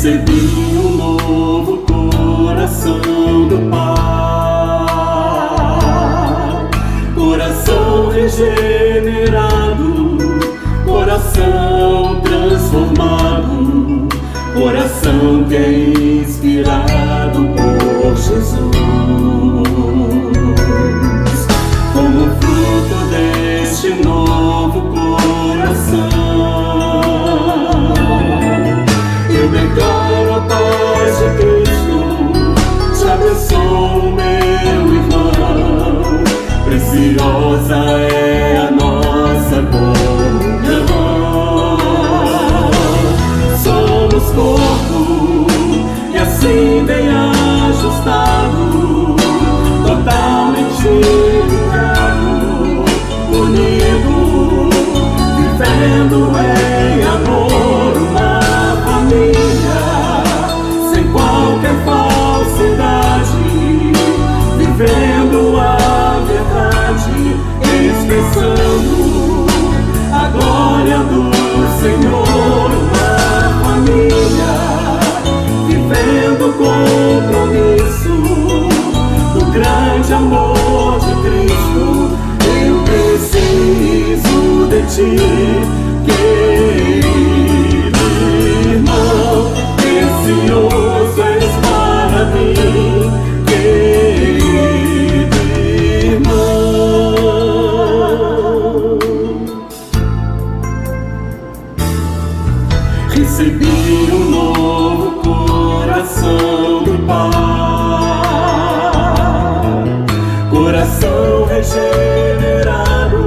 Recebi um novo coração do Pai, coração regenerado, coração transformado, coração que é inspirado por Jesus. Como fruto deste novo coração, eu declaro a paz de Cristo, te abençoo, meu irmão. Preciosa é a nossa comunhão. Somos corpo e assim bem ajustado, totalmente ligado, unido, vivendo em amor, uma família, sem qualquer falsidade, vivendo a verdade, expressando a glória do Senhor, uma família, vivendo o compromisso do grande amor de Cristo. Eu preciso de ti, querido irmão, precioso és para mim, querido irmão. Recebi um novo coração do Pai, coração regenerado,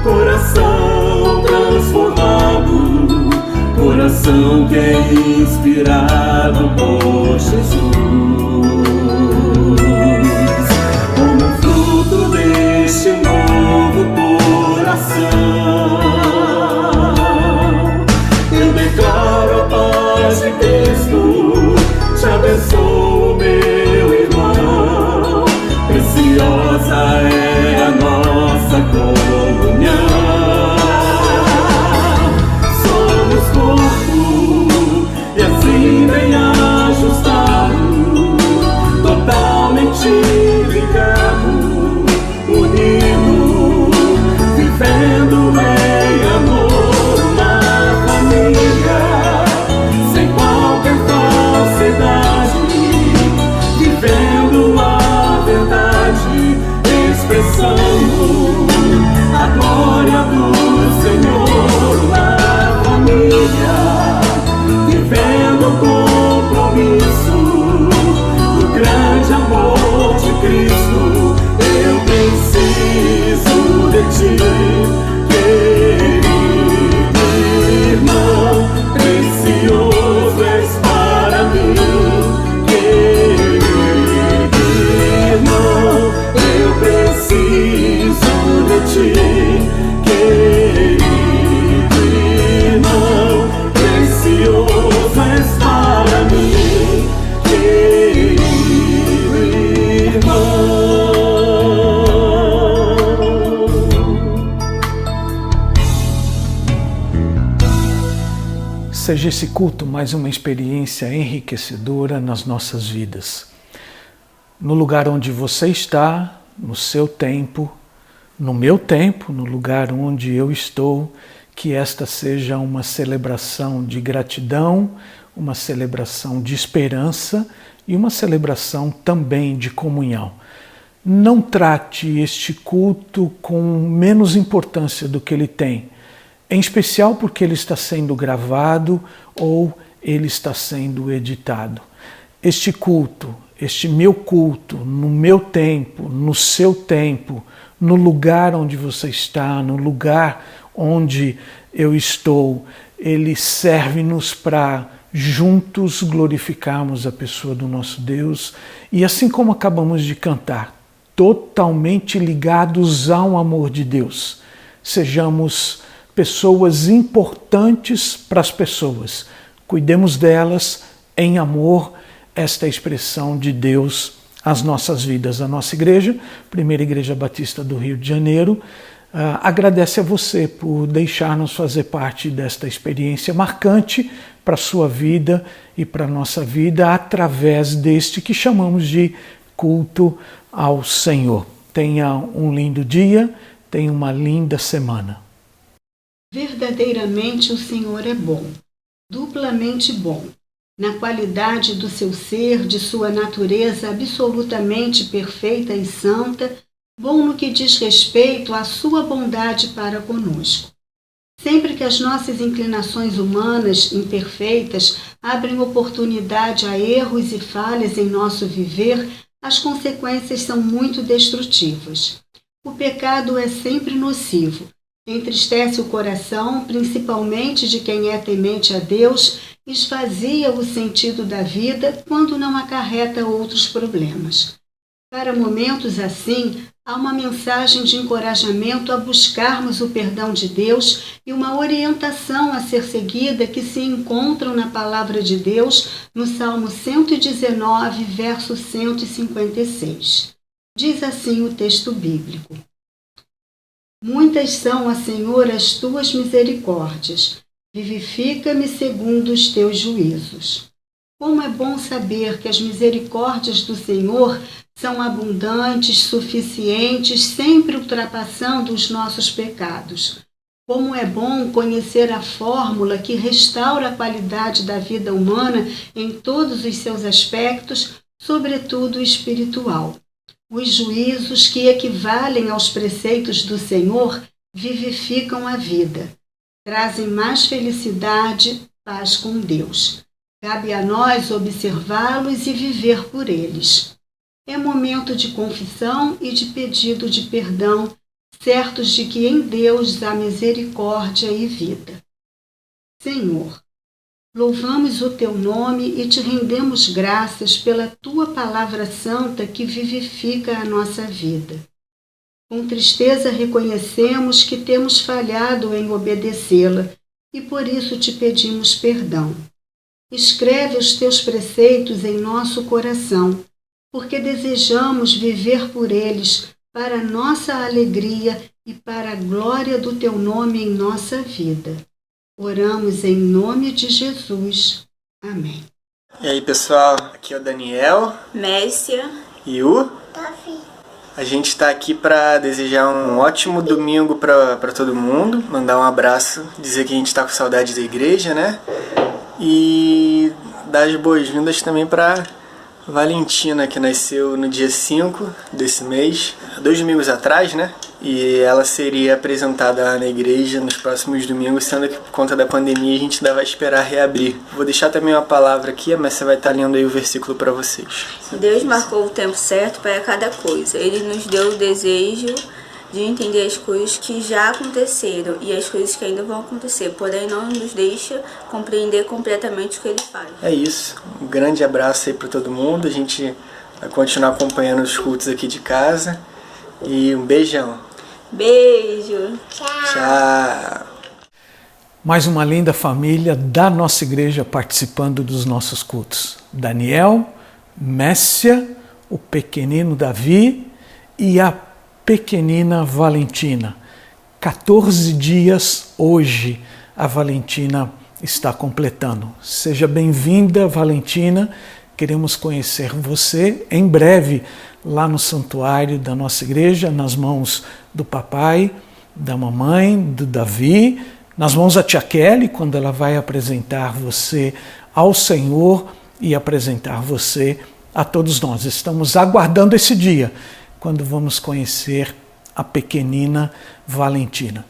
coração transformado, coração que é inspirado por Jesus. Como fruto deste novo coração, eu declaro a paz de Cristo, te abençoo, meu irmão. Preciosa é a nossa comunhão. Somos corpo e assim bem ajustado, totalmente ligado, unido, vivendo em amor, uma família, sem qualquer falsidade, vivendo a verdade, expressando a glória do Senhor, uma família, vivendo o compromisso do grande amor de Cristo. Eu preciso de ti, querido irmão, precioso és para mim, querido irmão. Eu preciso de ti, querido irmão, precioso és para mim, querido irmão. Seja esse culto mais uma experiência enriquecedora nas nossas vidas. No lugar onde você está, no seu tempo, no meu tempo, no lugar onde eu estou, que esta seja uma celebração de gratidão, uma celebração de esperança e uma celebração também de comunhão. Não trate este culto com menos importância do que ele tem, em especial porque ele está sendo gravado ou ele está sendo editado. Este culto, este meu culto, no meu tempo, no seu tempo, no lugar onde você está, no lugar onde eu estou, ele serve-nos para juntos glorificarmos a pessoa do nosso Deus e, assim como acabamos de cantar, totalmente ligados ao amor de Deus, sejamos pessoas importantes para as pessoas, cuidemos delas em amor. Esta é a expressão de Deus às nossas vidas. A nossa igreja, Primeira Igreja Batista do Rio de Janeiro, agradece a você por deixar-nos fazer parte desta experiência marcante para a sua vida e para a nossa vida através deste que chamamos de culto ao Senhor. Tenha um lindo dia, tenha uma linda semana. Verdadeiramente o Senhor é bom, duplamente bom, na qualidade do seu ser, de sua natureza absolutamente perfeita e santa, bom no que diz respeito à sua bondade para conosco. Sempre que as nossas inclinações humanas imperfeitas abrem oportunidade a erros e falhas em nosso viver, as consequências são muito destrutivas. O pecado é sempre nocivo, entristece o coração, principalmente de quem é temente a Deus, esvazia o sentido da vida quando não acarreta outros problemas. Para momentos assim, há uma mensagem de encorajamento a buscarmos o perdão de Deus e uma orientação a ser seguida que se encontram na Palavra de Deus no Salmo 119, verso 156. Diz assim o texto bíblico: Muitas são, ó Senhor, as tuas misericórdias, vivifica-me segundo os teus juízos. Como é bom saber que as misericórdias do Senhor são abundantes, suficientes, sempre ultrapassando os nossos pecados. Como é bom conhecer a fórmula que restaura a qualidade da vida humana em todos os seus aspectos, sobretudo o espiritual. Os juízos que equivalem aos preceitos do Senhor vivificam a vida, trazem mais felicidade, paz com Deus. Cabe a nós observá-los e viver por eles. É momento de confissão e de pedido de perdão, certos de que em Deus há misericórdia e vida. Senhor, louvamos o Teu nome e Te rendemos graças pela Tua palavra santa que vivifica a nossa vida. Com tristeza reconhecemos que temos falhado em obedecê-la e por isso Te pedimos perdão. Escreve os Teus preceitos em nosso coração, porque desejamos viver por eles para nossa alegria e para a glória do Teu nome em nossa vida. Oramos em nome de Jesus. Amém. E aí, pessoal, aqui é o Daniel, Messia e o Davi. A gente está aqui para desejar um ótimo domingo para todo mundo, mandar um abraço, dizer que a gente está com saudade da igreja, né? E dar as boas-vindas também para Valentina, que nasceu no dia 5 desse mês, 2 domingos atrás, né? E ela seria apresentada na igreja nos próximos domingos, sendo que por conta da pandemia a gente ainda vai esperar reabrir. Vou deixar também uma palavra aqui, mas você vai estar lendo aí o versículo para vocês. Deus marcou o tempo certo para cada coisa. Ele nos deu o desejo de entender as coisas que já aconteceram e as coisas que ainda vão acontecer, porém não nos deixa compreender completamente o que Ele faz. É isso. Um grande abraço aí para todo mundo. A gente vai continuar acompanhando os cultos aqui de casa. E um beijão. Beijo. Tchau. Mais uma linda família da nossa igreja participando dos nossos cultos. Daniel, Messia, o pequenino Davi e a pequenina Valentina. 14 dias hoje a Valentina está completando. Seja bem-vinda, Valentina. Queremos conhecer você em breve lá no santuário da nossa igreja, nas mãos do papai, da mamãe, do Davi, nas mãos da tia Kelly, quando ela vai apresentar você ao Senhor e apresentar você a todos nós. Estamos aguardando esse dia, quando vamos conhecer a pequenina Valentina.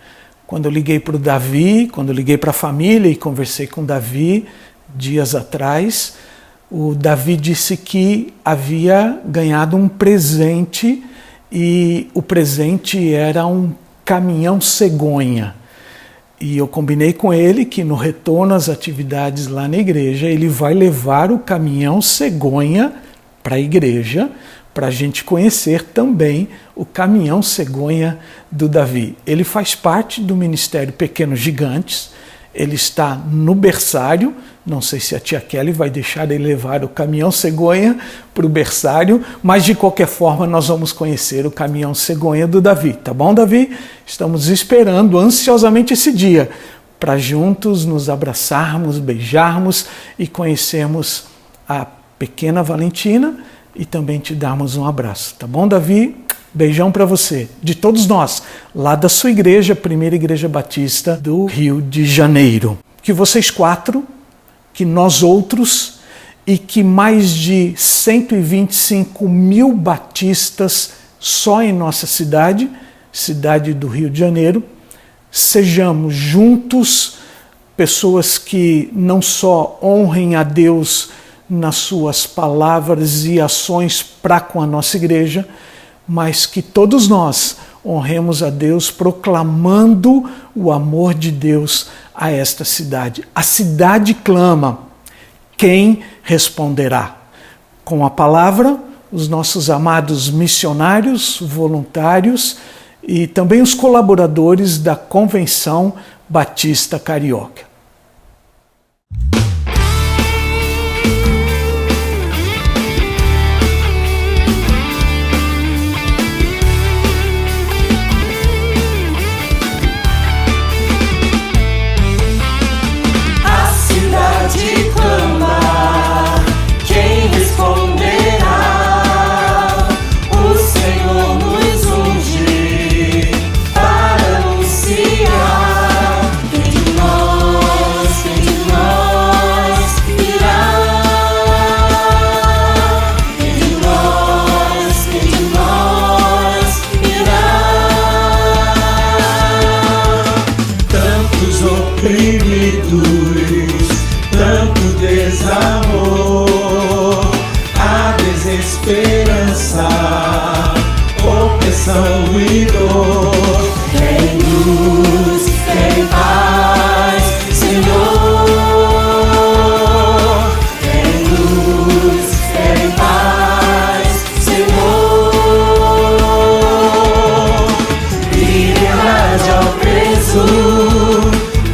Quando eu liguei para o Davi, quando eu liguei para a família e conversei com o Davi dias atrás, o Davi disse que havia ganhado um presente e o presente era um caminhão cegonha. E eu combinei com ele que no retorno às atividades lá na igreja, ele vai levar o caminhão cegonha para a igreja, para a gente conhecer também o caminhão cegonha do Davi. Ele faz parte do Ministério Pequenos Gigantes, ele está no berçário, não sei se a tia Kelly vai deixar ele levar o caminhão cegonha para o berçário, mas de qualquer forma nós vamos conhecer o caminhão cegonha do Davi, tá bom, Davi? Estamos esperando ansiosamente esse dia para juntos nos abraçarmos, beijarmos e conhecermos a pequena Valentina e também te darmos um abraço. Tá bom, Davi? Beijão para você, de todos nós, lá da sua igreja, Primeira Igreja Batista do Rio de Janeiro. Que vocês 4, que nós outros e que mais de 125 mil batistas só em nossa cidade do Rio de Janeiro, sejamos juntos pessoas que não só honrem a Deus nas suas palavras e ações para com a nossa igreja, mas que todos nós honremos a Deus proclamando o amor de Deus a esta cidade. A cidade clama, quem responderá? Com a palavra, os nossos amados missionários, voluntários e também os colaboradores da Convenção Batista Carioca. A cidade clama, quem responderá? O Senhor nos unge para anunciar. Quem de nós irá? Quem de nós irá? Tantos oprimidos, tanto desamor, a desesperança, opressão e dor. Tem luz, tem paz, Senhor. Tem luz, tem paz, Senhor. Liberdade ao preso,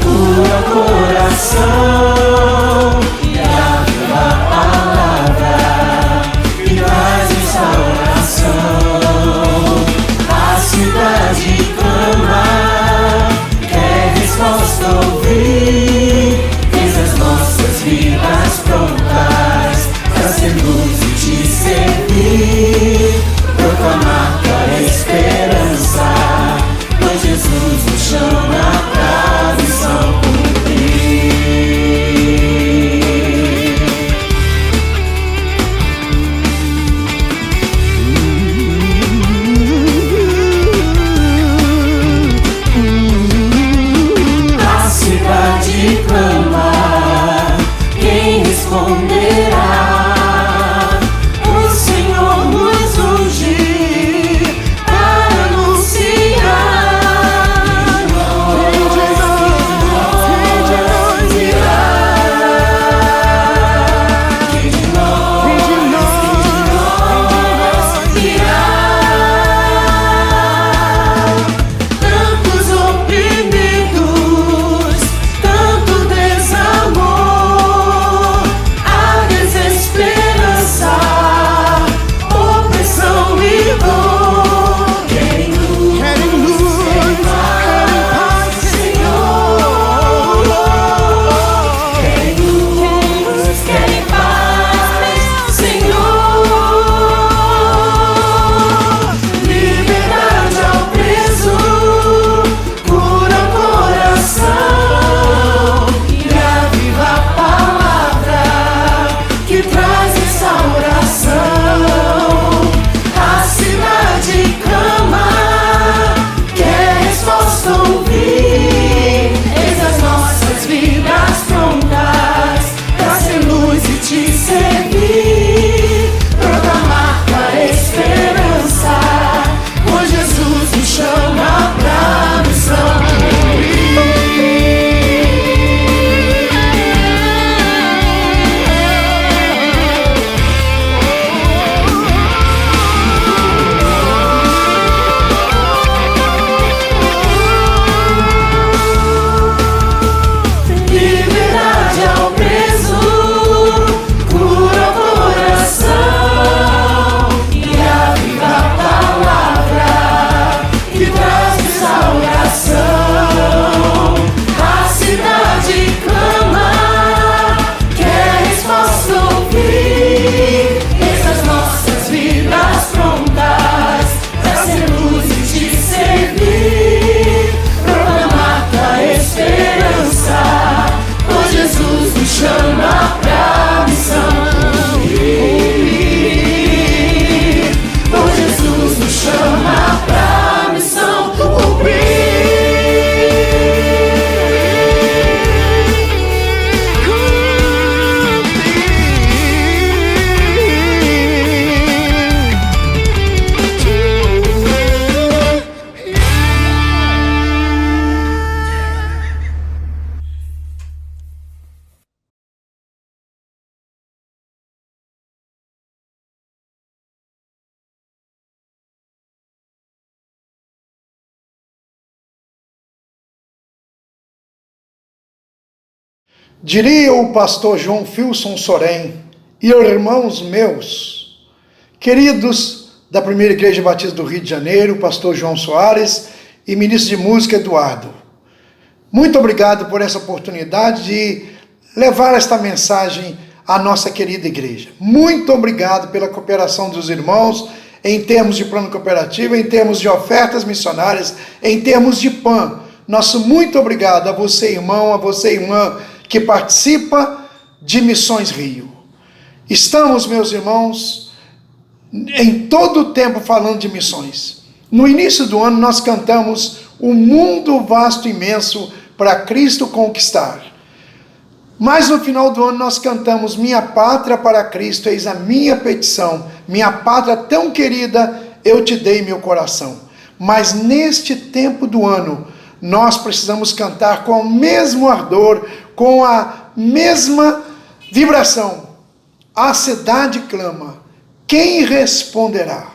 cura o coração, e a tua palavra e traz restauração. A cidade Diria o pastor João Filson Sorém, e irmãos meus, queridos da Primeira Igreja Batista do Rio de Janeiro, pastor João Soares e ministro de música Eduardo, muito obrigado por essa oportunidade de levar esta mensagem à nossa querida igreja. Muito obrigado pela cooperação dos irmãos em termos de plano cooperativo, em termos de ofertas missionárias, em termos de PAN. Nosso muito obrigado a você, irmão, a você, irmã, que participa de Missões Rio. Estamos, meus irmãos, em todo o tempo falando de missões. No início do ano nós cantamos "O mundo vasto e imenso para Cristo conquistar". Mas no final do ano nós cantamos "Minha pátria para Cristo, eis a minha petição. Minha pátria tão querida, eu te dei meu coração". Mas neste tempo do ano, nós precisamos cantar com o mesmo ardor, com a mesma vibração. A cidade clama, quem responderá?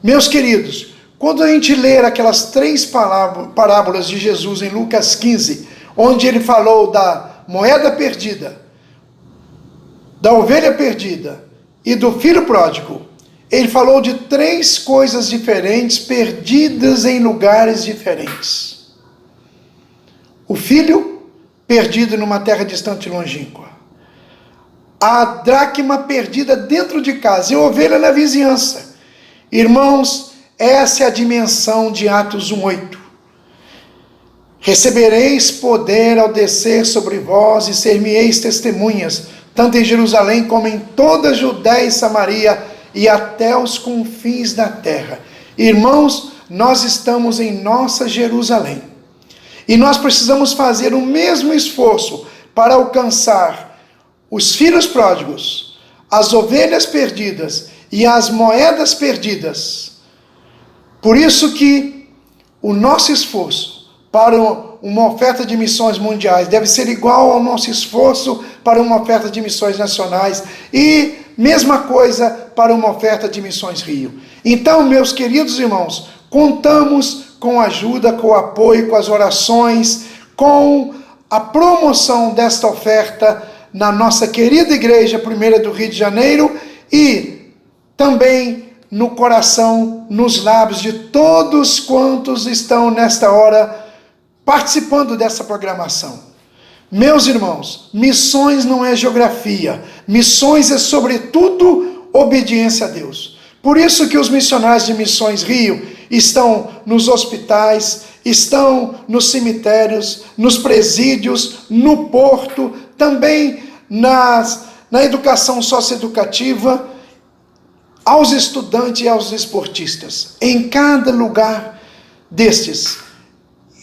Meus queridos, quando a gente ler aquelas 3 parábolas de Jesus em Lucas 15, onde ele falou da moeda perdida, da ovelha perdida e do filho pródigo, ele falou de 3 coisas diferentes, perdidas em lugares diferentes. O filho perdido numa terra distante e longínqua. A dracma perdida dentro de casa e a ovelha na vizinhança. Irmãos, essa é a dimensão de Atos 1:8. Recebereis poder ao descer sobre vós e ser-me-eis testemunhas, tanto em Jerusalém como em toda a Judéia e Samaria e até os confins da terra. Irmãos, nós estamos em nossa Jerusalém. E nós precisamos fazer o mesmo esforço para alcançar os filhos pródigos, as ovelhas perdidas e as moedas perdidas. Por isso que o nosso esforço para uma oferta de missões mundiais deve ser igual ao nosso esforço para uma oferta de missões nacionais e mesma coisa para uma oferta de Missões Rio. Então, meus queridos irmãos, contamos com a ajuda, com o apoio, com as orações, com a promoção desta oferta na nossa querida Igreja Primeira do Rio de Janeiro e também no coração, nos lábios de todos quantos estão nesta hora participando dessa programação. Meus irmãos, missões não é geografia, missões é sobretudo obediência a Deus. Por isso que os missionários de Missões Rio estão nos hospitais, estão nos cemitérios, nos presídios, no porto, também na educação socioeducativa, aos estudantes e aos esportistas. Em cada lugar destes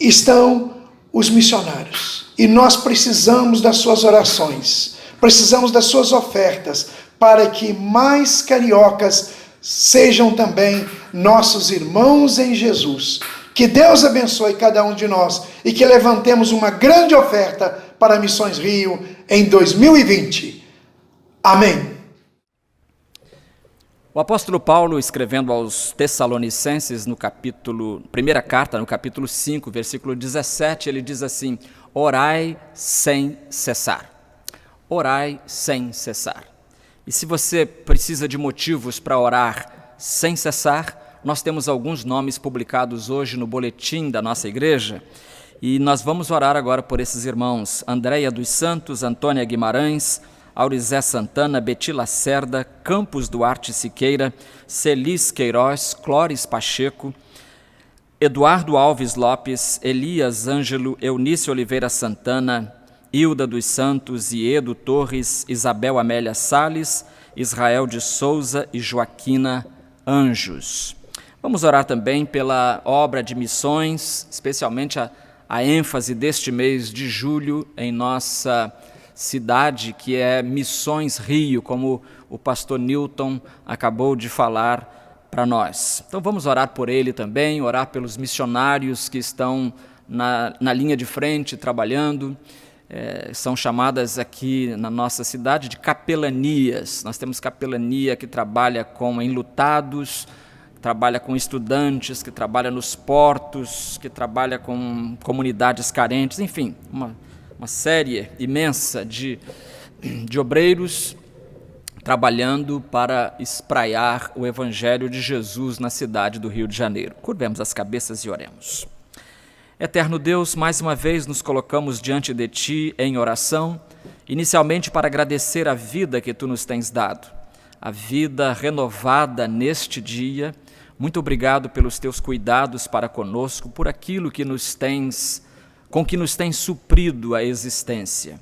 estão os missionários. E nós precisamos das suas orações, precisamos das suas ofertas, para que mais cariocas sejam também nossos irmãos em Jesus. Que Deus abençoe cada um de nós e que levantemos uma grande oferta para Missões Rio em 2020. Amém. O apóstolo Paulo, escrevendo aos Tessalonicenses, primeira carta, no capítulo 5, versículo 17, ele diz assim: orai sem cessar. Orai sem cessar. E se você precisa de motivos para orar sem cessar, nós temos alguns nomes publicados hoje no boletim da nossa igreja, e nós vamos orar agora por esses irmãos: Andréia dos Santos, Antônia Guimarães, Aurizé Santana, Beti Lacerda, Campos Duarte Siqueira, Celis Queiroz, Clóris Pacheco, Eduardo Alves Lopes, Elias Ângelo, Eunice Oliveira Santana, Hilda dos Santos, Iedo Torres, Isabel Amélia Salles, Israel de Souza e Joaquina Anjos. Vamos orar também pela obra de missões, especialmente a ênfase deste mês de julho em nossa cidade, que é Missões Rio, como o pastor Newton acabou de falar para nós. Então vamos orar por ele também, orar pelos missionários que estão na linha de frente trabalhando. São chamadas aqui na nossa cidade de capelanias. Nós temos capelania que trabalha com enlutados, trabalha com estudantes, que trabalha nos portos, que trabalha com comunidades carentes, enfim, uma série imensa de obreiros trabalhando para espraiar o Evangelho de Jesus na cidade do Rio de Janeiro. Curvemos as cabeças e oremos. Eterno Deus, mais uma vez nos colocamos diante de Ti em oração, inicialmente para agradecer a vida que Tu nos tens dado, a vida renovada neste dia. Muito obrigado pelos Teus cuidados para conosco, por aquilo que com que nos tens suprido a existência.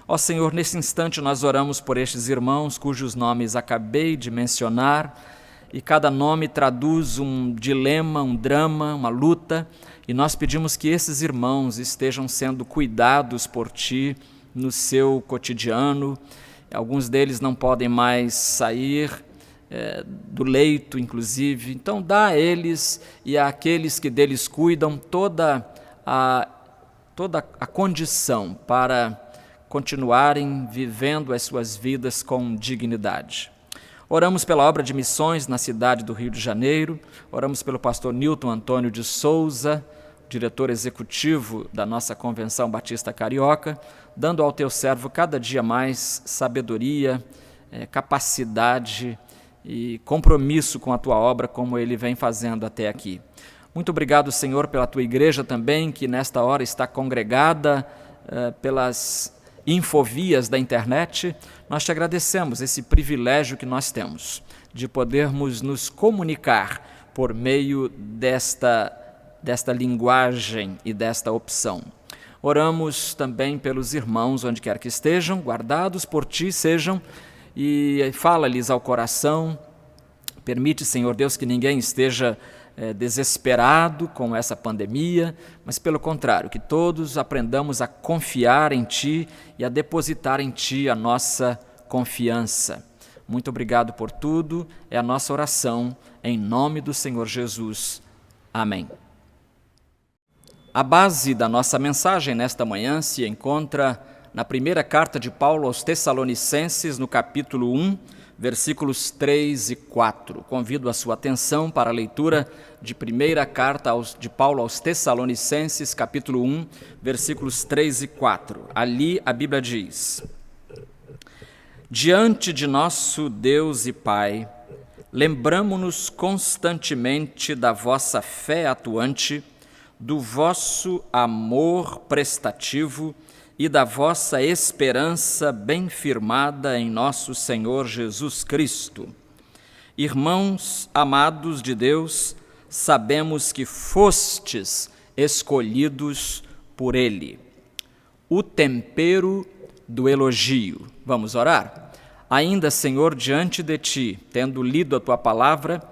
Ó Senhor, nesse instante nós oramos por estes irmãos cujos nomes acabei de mencionar, e cada nome traduz um dilema, um drama, uma luta, e nós pedimos que esses irmãos estejam sendo cuidados por Ti no seu cotidiano. Alguns deles não podem mais sair do leito, inclusive. Então dá a eles e àqueles que deles cuidam toda a condição para continuarem vivendo as suas vidas com dignidade. Oramos pela obra de missões na cidade do Rio de Janeiro, oramos pelo pastor Nilton Antônio de Souza, diretor executivo da nossa Convenção Batista Carioca, dando ao teu servo cada dia mais sabedoria, capacidade e compromisso com a tua obra, como ele vem fazendo até aqui. Muito obrigado, Senhor, pela tua igreja também, que nesta hora está congregada pelas infovias da internet. Nós te agradecemos esse privilégio que nós temos de podermos nos comunicar por meio desta linguagem e desta opção. Oramos também pelos irmãos, onde quer que estejam, guardados por Ti sejam, e fala-lhes ao coração. Permite, Senhor Deus, que ninguém esteja desesperado com essa pandemia, mas pelo contrário, que todos aprendamos a confiar em Ti e a depositar em Ti a nossa confiança. Muito obrigado por tudo, é a nossa oração, em nome do Senhor Jesus. Amém. A base da nossa mensagem nesta manhã se encontra na primeira carta de Paulo aos Tessalonicenses, no capítulo 1, versículos 3 e 4. Convido a sua atenção para a leitura de primeira carta de Paulo aos Tessalonicenses, capítulo 1, versículos 3 e 4. Ali a Bíblia diz: Diante de nosso Deus e Pai, lembramo-nos constantemente da vossa fé atuante, do vosso amor prestativo e da vossa esperança bem firmada em nosso Senhor Jesus Cristo. Irmãos amados de Deus, sabemos que fostes escolhidos por Ele. O tempero do elogio. Vamos orar? Ainda, Senhor, diante de Ti, tendo lido a Tua palavra,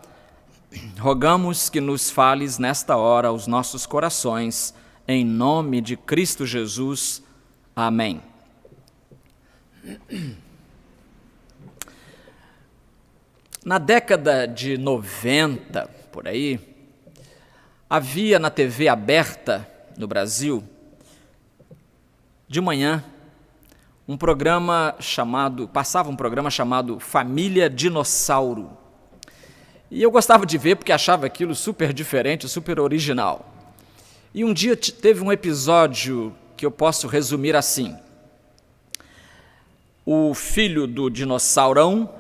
rogamos que nos fales nesta hora aos nossos corações, em nome de Cristo Jesus. Amém. Na década de 90, por aí, havia na TV aberta no Brasil, de manhã, passava um programa chamado Família Dinossauro. E eu gostava de ver porque achava aquilo super diferente, super original. E um dia teve um episódio que eu posso resumir assim: o filho do dinossaurão,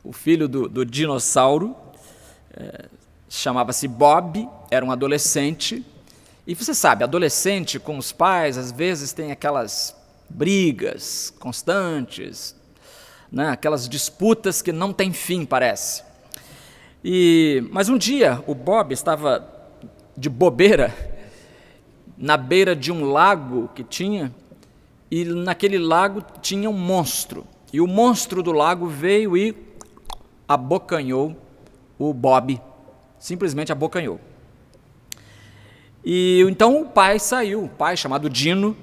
o filho do dinossauro, chamava-se Bob, era um adolescente, e você sabe, adolescente com os pais, às vezes tem aquelas brigas constantes, né? Aquelas disputas que não têm fim, parece. Mas um dia o Bob estava de bobeira na beira de um lago que tinha, e naquele lago tinha um monstro. E o monstro do lago veio e abocanhou o Bob, simplesmente abocanhou. E então o pai saiu, o pai chamado Dino,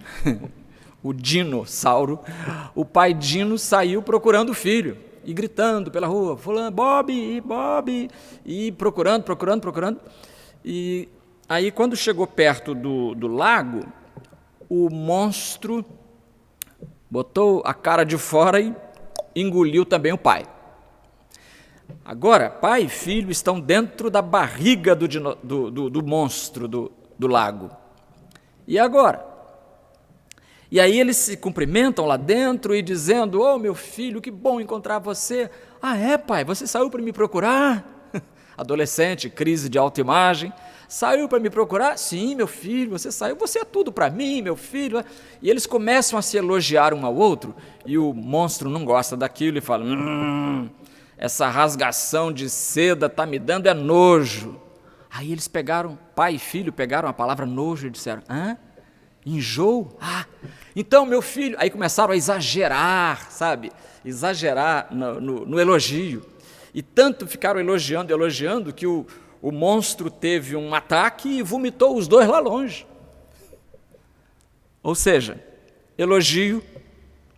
o dinossauro, o pai Dino saiu procurando o filho e gritando pela rua, fulano, Bob, Bob, e procurando. E aí, quando chegou perto do lago, o monstro botou a cara de fora e engoliu também o pai. Agora, pai e filho estão dentro da barriga do monstro do lago. E agora? E aí eles se cumprimentam lá dentro e dizendo: "Oh, meu filho, que bom encontrar você." "Ah, é, pai? Você saiu para me procurar?" Adolescente, crise de autoimagem. "Saiu para me procurar?" "Sim, meu filho, você saiu, você é tudo para mim, meu filho." E eles começam a se elogiar um ao outro, e o monstro não gosta daquilo e fala: essa rasgação de seda está me dando nojo." Aí eles pegaram, pai e filho pegaram a palavra nojo e disseram: "Hã? Enjoo? Ah, então, meu filho..." Aí começaram a exagerar, sabe? Exagerar no elogio. E tanto ficaram elogiando, que o monstro teve um ataque e vomitou os dois lá longe. Ou seja, elogio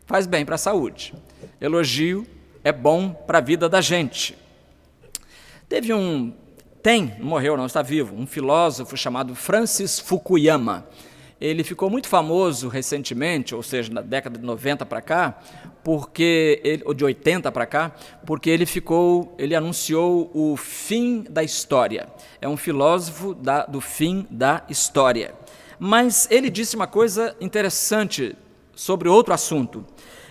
faz bem para a saúde. Elogio é bom para a vida da gente. Não morreu não, está vivo, um filósofo chamado Francis Fukuyama. Ele ficou muito famoso recentemente, ou seja, na década de 90 para cá, ou de 80 para cá, porque ele anunciou o fim da história. É um filósofo do fim da história. Mas ele disse uma coisa interessante sobre outro assunto.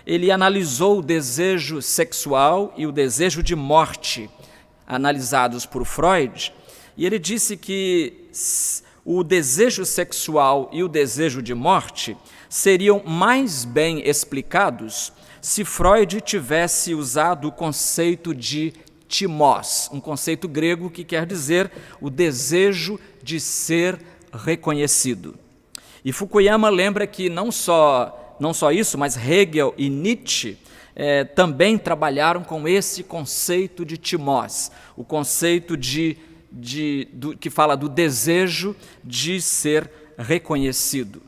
Ele analisou o desejo sexual e o desejo de morte, analisados por Freud, e ele disse que o desejo sexual e o desejo de morte seriam mais bem explicados se Freud tivesse usado o conceito de timós, um conceito grego que quer dizer o desejo de ser reconhecido. E Fukuyama lembra que não só isso, mas Hegel e Nietzsche também trabalharam com esse conceito de timós, o conceito que fala do desejo de ser reconhecido.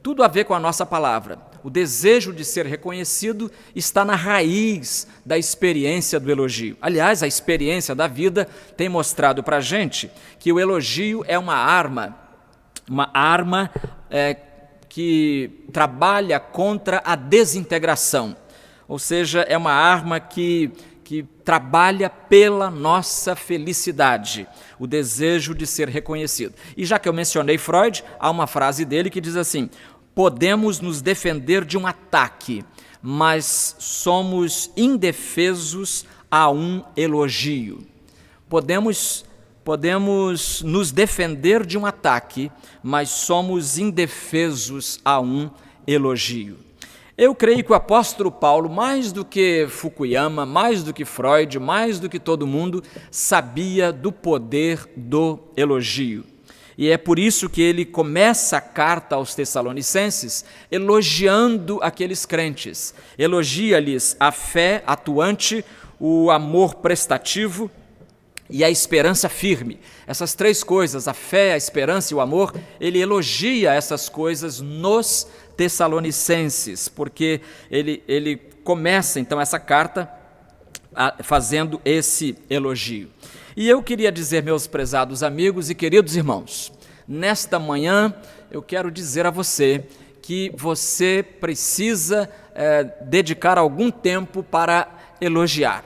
Tudo a ver com a nossa palavra. O desejo de ser reconhecido está na raiz da experiência do elogio. Aliás, a experiência da vida tem mostrado para a gente que o elogio é uma arma que trabalha contra a desintegração. Ou seja, é uma arma que trabalha pela nossa felicidade, o desejo de ser reconhecido. E já que eu mencionei Freud, há uma frase dele que diz assim: podemos nos defender de um ataque, mas somos indefesos a um elogio. Podemos nos defender de um ataque, mas somos indefesos a um elogio. Eu creio que o apóstolo Paulo, mais do que Fukuyama, mais do que Freud, mais do que todo mundo, sabia do poder do elogio. E é por isso que ele começa a carta aos Tessalonicenses elogiando aqueles crentes. Elogia-lhes a fé atuante, o amor prestativo e a esperança firme. Essas três coisas, a fé, a esperança e o amor, ele elogia essas coisas nos Tessalonicenses, porque ele começa então essa carta fazendo esse elogio. E eu queria dizer, meus prezados amigos e queridos irmãos, nesta manhã eu quero dizer a você que você precisa dedicar algum tempo para elogiar.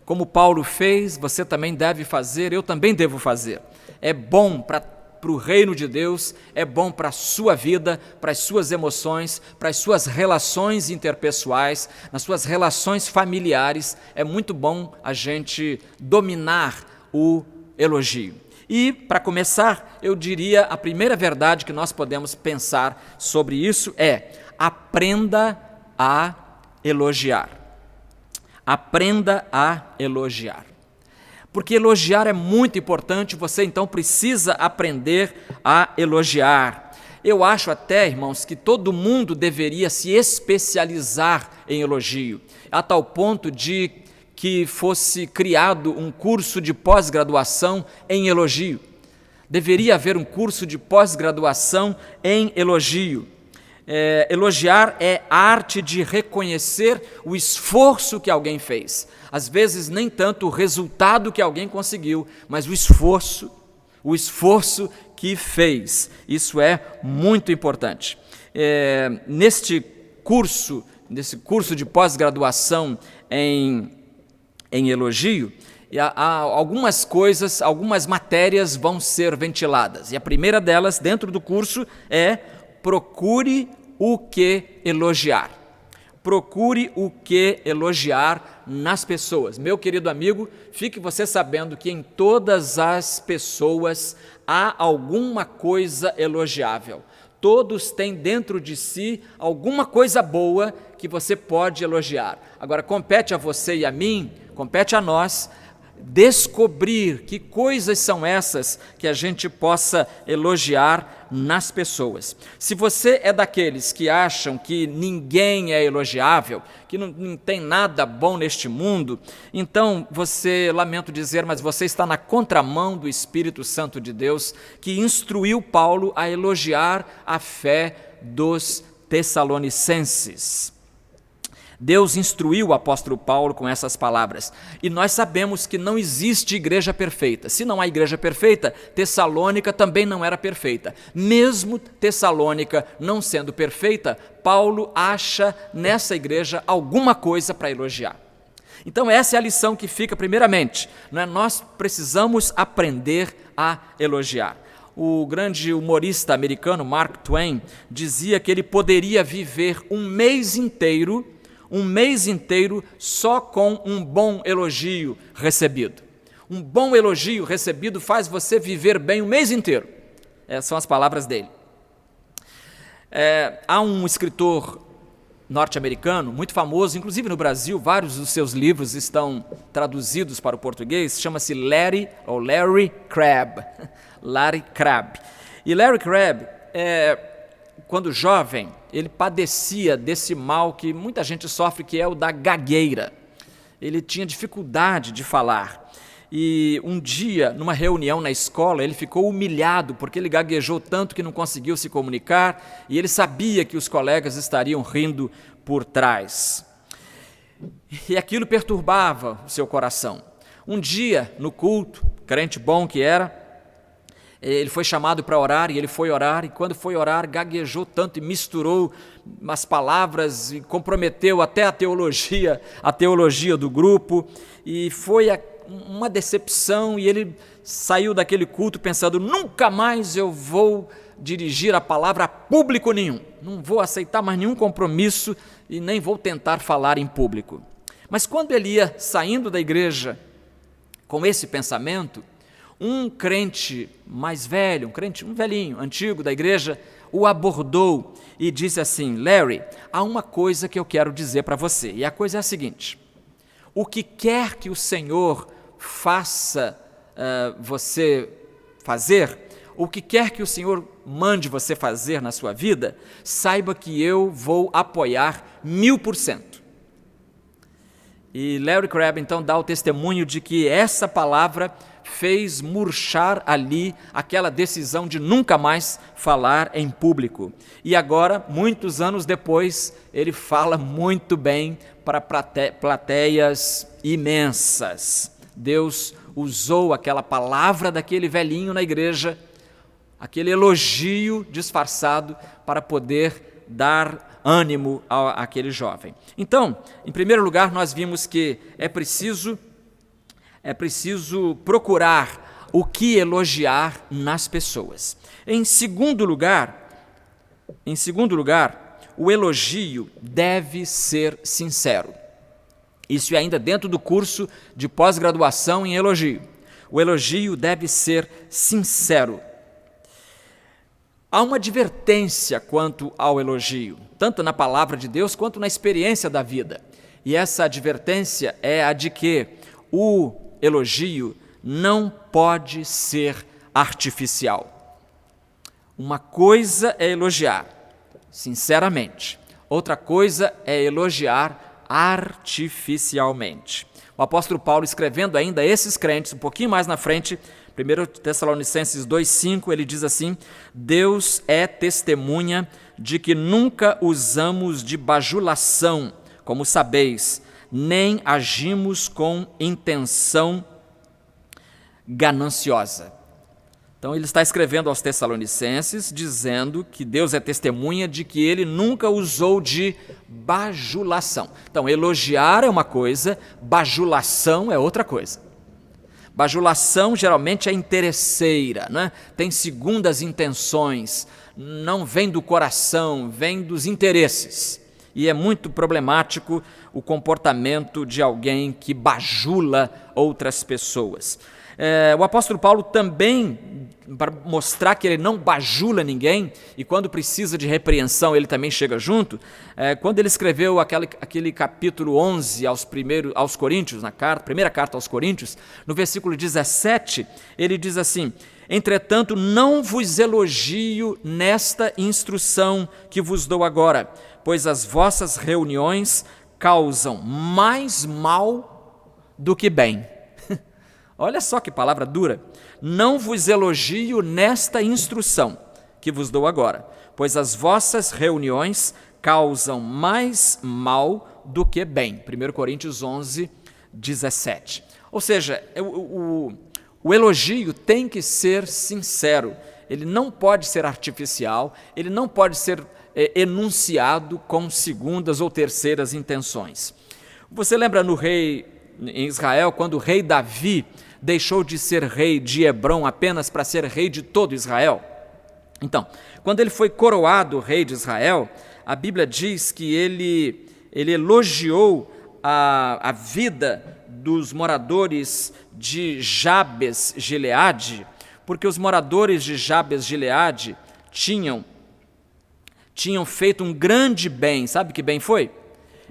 Como Paulo fez, você também deve fazer, eu também devo fazer. É bom para o reino de Deus, é bom para a sua vida, para as suas emoções, para as suas relações interpessoais, nas suas relações familiares. É muito bom a gente dominar o elogio. E, para começar, eu diria, a primeira verdade que nós podemos pensar sobre isso é: aprenda a elogiar. Aprenda a elogiar. Porque elogiar é muito importante, você então precisa aprender a elogiar. Eu acho até, irmãos, que todo mundo deveria se especializar em elogio, a tal ponto de que fosse criado um curso de pós-graduação em elogio. Deveria haver um curso de pós-graduação em elogio. Elogiar é a arte de reconhecer o esforço que alguém fez. Às vezes nem tanto o resultado que alguém conseguiu, mas o esforço que fez. Isso é muito importante. Nesse curso de pós-graduação em elogio, algumas matérias vão ser ventiladas. E a primeira delas, dentro do curso, é: procure o que elogiar. Procure o que elogiar nas pessoas. Meu querido amigo, fique você sabendo que em todas as pessoas há alguma coisa elogiável. Todos têm dentro de si alguma coisa boa que você pode elogiar. Agora, compete a você e a mim, compete a nós, descobrir que coisas são essas que a gente possa elogiar nas pessoas. Se você é daqueles que acham que ninguém é elogiável, que não tem nada bom neste mundo, então você, lamento dizer, mas você está na contramão do Espírito Santo de Deus, que instruiu Paulo a elogiar a fé dos Tessalonicenses. Deus instruiu o apóstolo Paulo com essas palavras. E nós sabemos que não existe igreja perfeita. Se não há igreja perfeita, Tessalônica também não era perfeita. Mesmo Tessalônica não sendo perfeita, Paulo acha nessa igreja alguma coisa para elogiar. Então essa é a lição que fica primeiramente. Nós precisamos aprender a elogiar. O grande humorista americano Mark Twain dizia que ele poderia viver um mês inteiro só com um bom elogio recebido. Um bom elogio recebido faz você viver bem o mês inteiro. Essas são as palavras dele. Há um escritor norte-americano muito famoso, inclusive no Brasil, vários dos seus livros estão traduzidos para o português, chama-se Larry Crabb. Larry Crabb. E Larry Crabb, quando jovem, ele padecia desse mal que muita gente sofre, que é o da gagueira. Ele tinha dificuldade de falar. E um dia, numa reunião na escola, ele ficou humilhado porque ele gaguejou tanto que não conseguiu se comunicar e ele sabia que os colegas estariam rindo por trás. E aquilo perturbava o seu coração. Um dia, no culto, crente bom que era, ele foi chamado para orar e ele foi orar, e quando foi orar gaguejou tanto e misturou as palavras e comprometeu até a teologia do grupo, e foi uma decepção, e ele saiu daquele culto pensando: nunca mais eu vou dirigir a palavra a público nenhum, não vou aceitar mais nenhum compromisso e nem vou tentar falar em público. Mas quando ele ia saindo da igreja com esse pensamento, um crente mais velho, um velhinho, antigo da igreja, o abordou e disse assim: Larry, há uma coisa que eu quero dizer para você, e a coisa é a seguinte: o que quer que o Senhor faça você fazer, o que quer que o Senhor mande você fazer na sua vida, saiba que eu vou apoiar 1000%. E Larry Crabb então dá o testemunho de que essa palavra fez murchar ali aquela decisão de nunca mais falar em público. E agora, muitos anos depois, ele fala muito bem para plateias imensas. Deus usou aquela palavra daquele velhinho na igreja, aquele elogio disfarçado, para poder dar ânimo àquele jovem. Então, em primeiro lugar, nós vimos que é preciso procurar o que elogiar nas pessoas. Em segundo lugar, o elogio deve ser sincero. Isso é ainda dentro do curso de pós-graduação em elogio. O elogio deve ser sincero. Há uma advertência quanto ao elogio, tanto na palavra de Deus quanto na experiência da vida. E essa advertência é a de que o elogio não pode ser artificial. Uma coisa é elogiar sinceramente, outra coisa é elogiar artificialmente. O apóstolo Paulo, escrevendo ainda a esses crentes, um pouquinho mais na frente, 1 Tessalonicenses 2,5, ele diz assim: Deus é testemunha de que nunca usamos de bajulação, como sabeis, nem agimos com intenção gananciosa. Então ele está escrevendo aos Tessalonicenses, dizendo que Deus é testemunha de que ele nunca usou de bajulação. Então elogiar é uma coisa, bajulação é outra coisa. Bajulação geralmente é interesseira, né? Tem segundas intenções, não vem do coração, vem dos interesses. E é muito problemático o comportamento de alguém que bajula outras pessoas. O apóstolo Paulo também, para mostrar que ele não bajula ninguém, e quando precisa de repreensão ele também chega junto, quando ele escreveu aquele capítulo 11 aos Coríntios, primeira carta aos Coríntios, no versículo 17, ele diz assim: entretanto, não vos elogio nesta instrução que vos dou agora, pois as vossas reuniões causam mais mal do que bem. Olha só que palavra dura. Não vos elogio nesta instrução que vos dou agora, pois as vossas reuniões causam mais mal do que bem. 1 Coríntios 11, 17. Ou seja, o elogio tem que ser sincero, ele não pode ser artificial, ele não pode ser enunciado com segundas ou terceiras intenções. Você lembra em Israel, quando o rei Davi deixou de ser rei de Hebrom apenas para ser rei de todo Israel? Então, quando ele foi coroado rei de Israel, a Bíblia diz que ele elogiou a vida dos moradores de Jabes-Gileade, porque os moradores de Jabes-Gileade tinham feito um grande bem. Sabe que bem foi?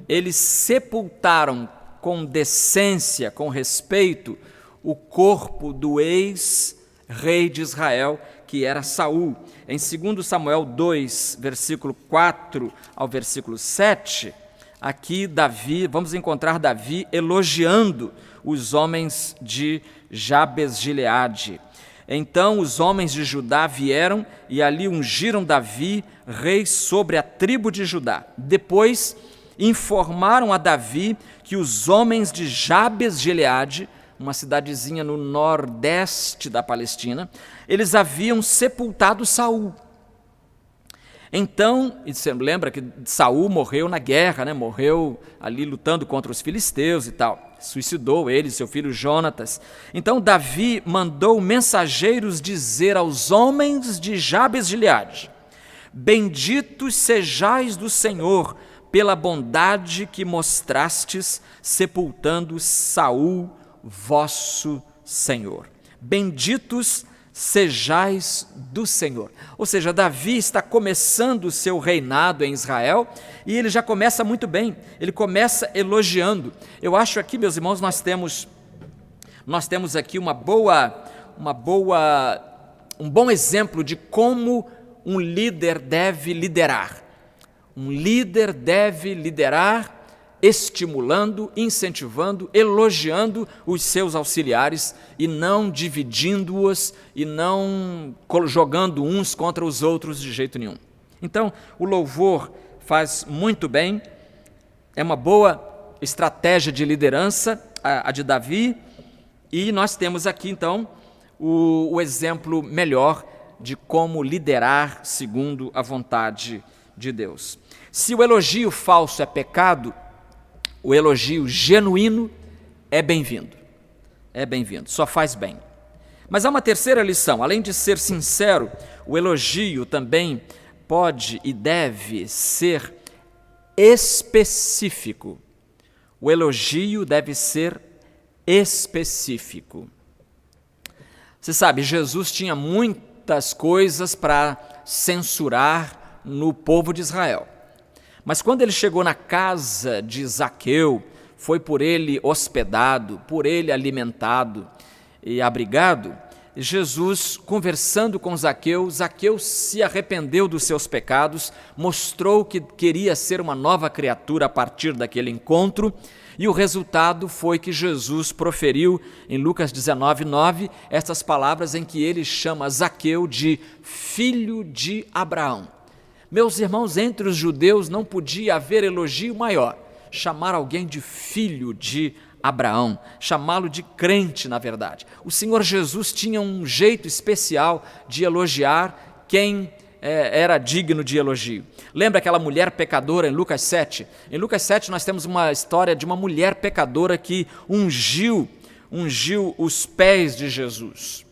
Eles sepultaram com decência, com respeito, o corpo do ex-rei de Israel, que era Saul. Em 2 Samuel 2, versículo 4 ao versículo 7, aqui vamos encontrar Davi elogiando os homens de Jabes-Gileade. Então os homens de Judá vieram e ali ungiram Davi rei sobre a tribo de Judá. Depois informaram a Davi que os homens de Jabes-Gileade, uma cidadezinha no nordeste da Palestina, eles haviam sepultado Saul. Então, você lembra que Saul morreu na guerra, né? Morreu ali lutando contra os filisteus e tal. Suicidou ele e seu filho Jonatas. Então Davi mandou mensageiros dizer aos homens de Jabes-Gileade: benditos sejais do Senhor pela bondade que mostrastes sepultando Saul, vosso Senhor. Benditos sejais do Senhor. Ou seja, Davi está começando o seu reinado em Israel e ele já começa muito bem, ele começa elogiando. Eu acho aqui, meus irmãos, nós temos aqui um bom exemplo de como um líder deve liderar. Um líder deve liderar estimulando, incentivando, elogiando os seus auxiliares e não dividindo-os e não jogando uns contra os outros de jeito nenhum. Então, o louvor faz muito bem, é uma boa estratégia de liderança, a de Davi, e nós temos aqui, então, o exemplo melhor de como liderar segundo a vontade de Deus. Se o elogio falso é pecado, o elogio genuíno é bem-vindo, só faz bem. Mas há uma terceira lição: além de ser sincero, o elogio também pode e deve ser específico. O elogio deve ser específico. Você sabe, Jesus tinha muitas coisas para censurar no povo de Israel. Mas quando ele chegou na casa de Zaqueu, foi por ele hospedado, por ele alimentado e abrigado, Jesus, conversando com Zaqueu, Zaqueu se arrependeu dos seus pecados, mostrou que queria ser uma nova criatura a partir daquele encontro, e o resultado foi que Jesus proferiu em Lucas 19:9 estas palavras em que ele chama Zaqueu de filho de Abraão. Meus irmãos, entre os judeus não podia haver elogio maior, chamar alguém de filho de Abraão, chamá-lo de crente, na verdade. O Senhor Jesus tinha um jeito especial de elogiar quem era digno de elogio. Lembra aquela mulher pecadora em Lucas 7? Em Lucas 7 nós temos uma história de uma mulher pecadora que ungiu ungiu os pés de Jesus.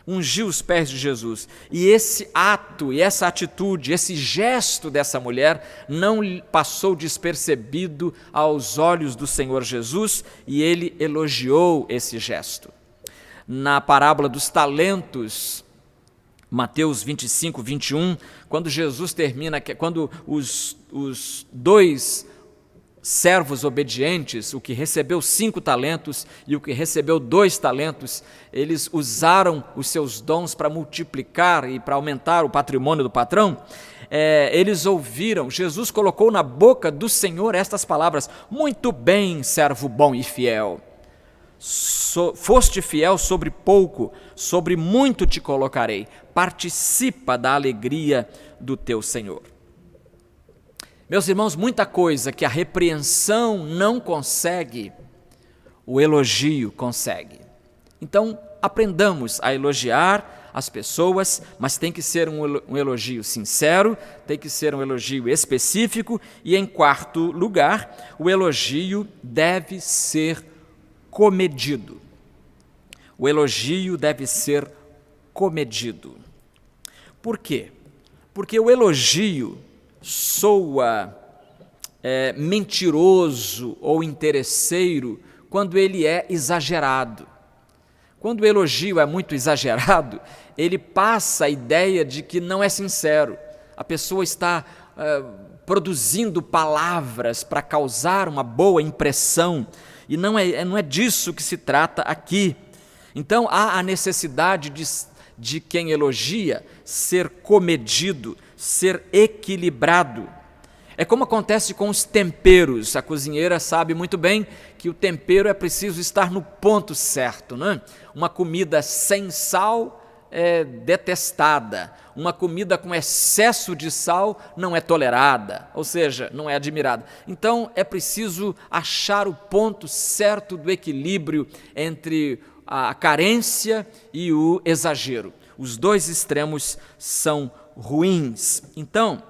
Ungiu os pés de Jesus. E esse ato, e essa atitude, esse gesto dessa mulher não passou despercebido aos olhos do Senhor Jesus, e ele elogiou esse gesto. Na parábola dos talentos, Mateus 25, 21, quando Jesus termina, quando os dois servos obedientes, o que recebeu 5 talentos e o que recebeu 2 talentos, eles usaram os seus dons para multiplicar e para aumentar o patrimônio do patrão. Eles ouviram, Jesus colocou na boca do Senhor estas palavras: muito bem, servo bom e fiel. Foste fiel sobre pouco, sobre muito te colocarei. Participa da alegria do teu Senhor. Meus irmãos, muita coisa que a repreensão não consegue, o elogio consegue. Então, aprendamos a elogiar as pessoas, mas tem que ser um elogio sincero, tem que ser um elogio específico, e em quarto lugar, o elogio deve ser comedido. O elogio deve ser comedido. Por quê? Porque o elogio soa mentiroso ou interesseiro quando ele é exagerado. Quando o elogio é muito exagerado, ele passa a ideia de que não é sincero. A pessoa está produzindo palavras para causar uma boa impressão, e não é disso que se trata aqui. Então há a necessidade de quem elogia ser comedido, ser equilibrado. É como acontece com os temperos. A cozinheira sabe muito bem que o tempero é preciso estar no ponto certo, né? Uma comida sem sal é detestada, uma comida com excesso de sal não é tolerada, ou seja, não é admirada. Então é preciso achar o ponto certo do equilíbrio entre a carência e o exagero. Os dois extremos são ruins. Então,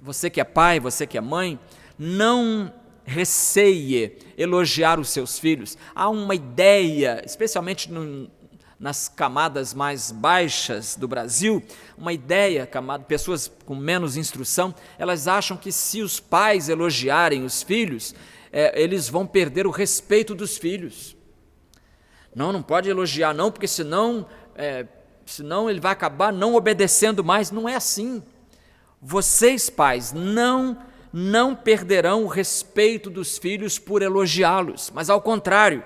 você que é pai, você que é mãe, não receie elogiar os seus filhos. Há uma ideia, especialmente nas camadas mais baixas do Brasil, uma ideia, pessoas com menos instrução, elas acham que se os pais elogiarem os filhos, eles vão perder o respeito dos filhos. Não pode elogiar não, porque senão ele vai acabar não obedecendo mais. Não é assim. Vocês, pais, não perderão o respeito dos filhos por elogiá-los, mas ao contrário,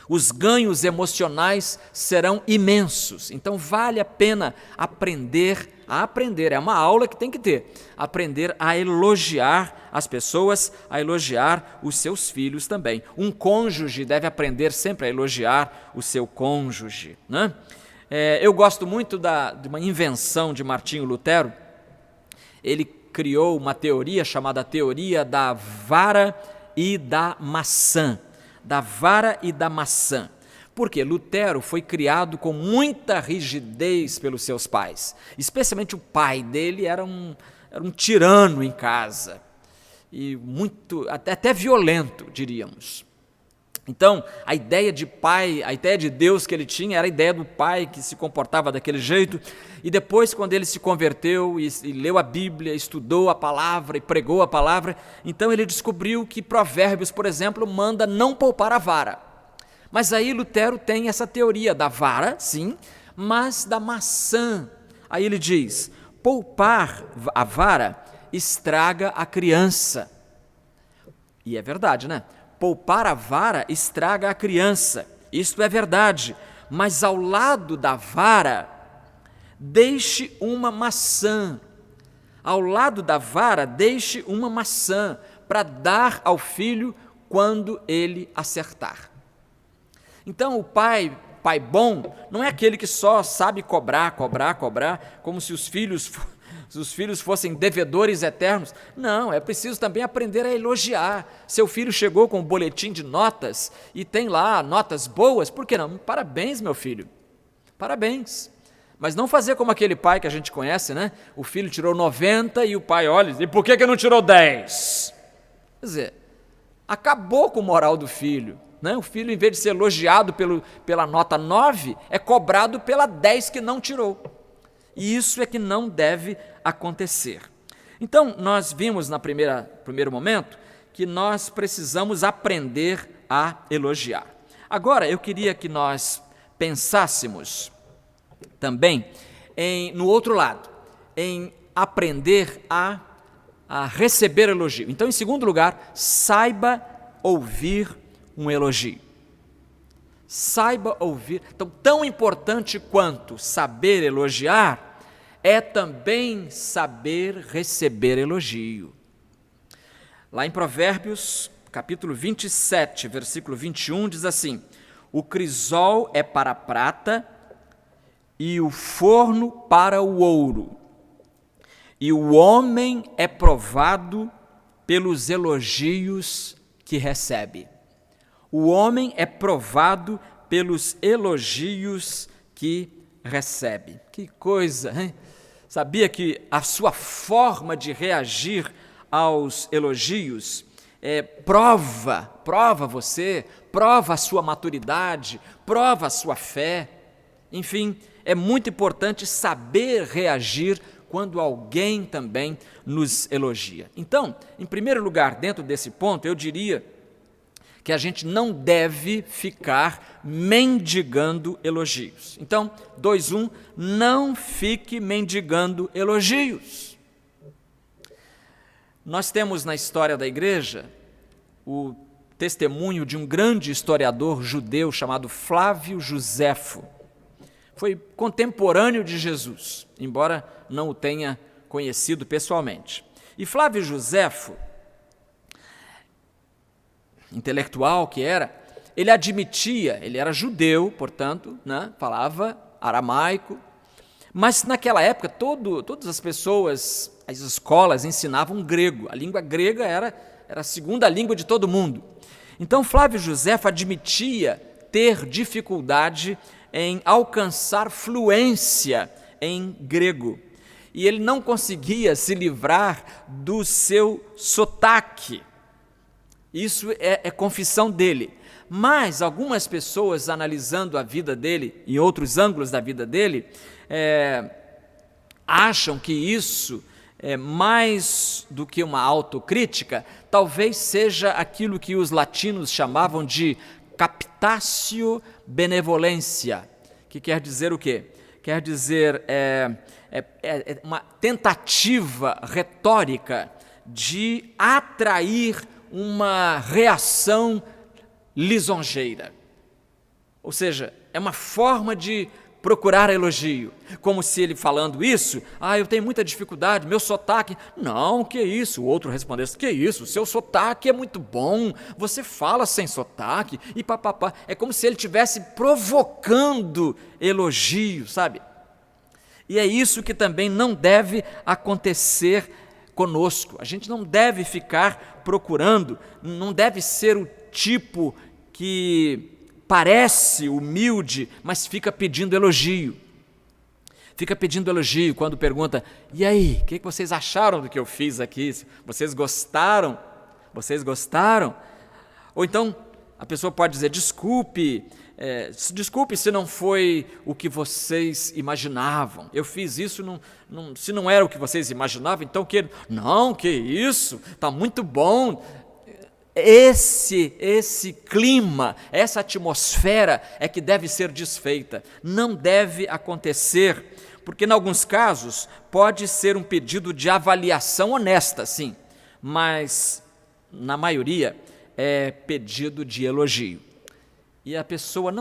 os ganhos emocionais serão imensos. Então vale a pena aprender, é uma aula que tem que ter, aprender a elogiar as pessoas, a elogiar os seus filhos também. Um cônjuge deve aprender sempre a elogiar o seu cônjuge, né? Eu gosto muito de uma invenção de Martinho Lutero. Ele criou uma teoria chamada teoria da vara e da maçã. Da vara e da maçã. Porque Lutero foi criado com muita rigidez pelos seus pais. Especialmente o pai dele era um tirano em casa. E muito, até violento, diríamos. Então, a ideia de pai, a ideia de Deus que ele tinha era a ideia do pai que se comportava daquele jeito. E depois, quando ele se converteu e leu a Bíblia, estudou a palavra e pregou a palavra, então ele descobriu que Provérbios, por exemplo, manda não poupar a vara. Mas aí Lutero tem essa teoria da vara, sim, mas da maçã. Aí ele diz: poupar a vara estraga a criança. E é verdade, né? Poupar a vara estraga a criança. Isto é verdade, mas ao lado da vara, deixe uma maçã. Ao lado da vara, deixe uma maçã para dar ao filho quando ele acertar. Então o pai bom não é aquele que só sabe cobrar, como se os filhos fossem devedores eternos. Não, é preciso também aprender a elogiar. Seu filho chegou com um boletim de notas e tem lá notas boas, por que não? Parabéns, meu filho, parabéns. Mas não fazer como aquele pai que a gente conhece, né? O filho tirou 90 e o pai olha, e por que não tirou 10? Quer dizer, acabou com o moral do filho. né? O filho, em vez de ser elogiado pela nota 9, é cobrado pela 10 que não tirou. E isso é que não deve acontecer. Então, nós vimos no primeiro momento que nós precisamos aprender a elogiar. Agora, eu queria que nós pensássemos também no outro lado, em aprender a receber elogio. Então, em segundo lugar, saiba ouvir um elogio. Saiba ouvir. Então, tão importante quanto saber elogiar é também saber receber elogio. Lá em Provérbios, capítulo 27, versículo 21, diz assim: o crisol é para a prata e o forno para o ouro, e o homem é provado pelos elogios que recebe. O homem é provado pelos elogios que recebe. Que coisa, hein? Sabia que a sua forma de reagir aos elogios prova você, prova a sua maturidade, prova a sua fé. Enfim, é muito importante saber reagir quando alguém também nos elogia. Então, em primeiro lugar, dentro desse ponto, eu diria que a gente não deve ficar mendigando elogios. Então, 2:1, não fique mendigando elogios. Nós temos na história da igreja o testemunho de um grande historiador judeu chamado Flávio Joséfo. Foi contemporâneo de Jesus, embora não o tenha conhecido pessoalmente. E Flávio Joséfo, intelectual que era, ele admitia, ele era judeu, portanto, né, falava aramaico, mas naquela época todas as pessoas, as escolas ensinavam grego. A língua grega era a segunda língua de todo mundo. Então Flávio Joséfo admitia ter dificuldade em alcançar fluência em grego. E ele não conseguia se livrar do seu sotaque. Isso é confissão dele. Mas algumas pessoas, analisando a vida dele, em outros ângulos da vida dele, acham que isso, mais do que uma autocrítica, talvez seja aquilo que os latinos chamavam de captatio benevolentia, que quer dizer o quê? Quer dizer uma tentativa retórica de atrair uma reação lisonjeira. Ou seja, é uma forma de procurar elogio, como se ele falando isso, eu tenho muita dificuldade, meu sotaque, não, que isso, o outro respondesse, que isso, seu sotaque é muito bom, você fala sem sotaque, e papapá, é como se ele estivesse provocando elogio, sabe? E é isso que também não deve acontecer conosco, a gente não deve ficar procurando, não deve ser o tipo que parece humilde, mas fica pedindo elogio. Fica pedindo elogio quando pergunta, e aí, o que vocês acharam do que eu fiz aqui? Vocês gostaram? Vocês gostaram? Ou então, a pessoa pode dizer, desculpe se não foi o que vocês imaginavam. Eu fiz isso, se não era o que vocês imaginavam, então que isso, está muito bom. Esse clima, essa atmosfera é que deve ser desfeita, não deve acontecer, porque em alguns casos pode ser um pedido de avaliação honesta, sim, mas na maioria é pedido de elogio. E a pessoa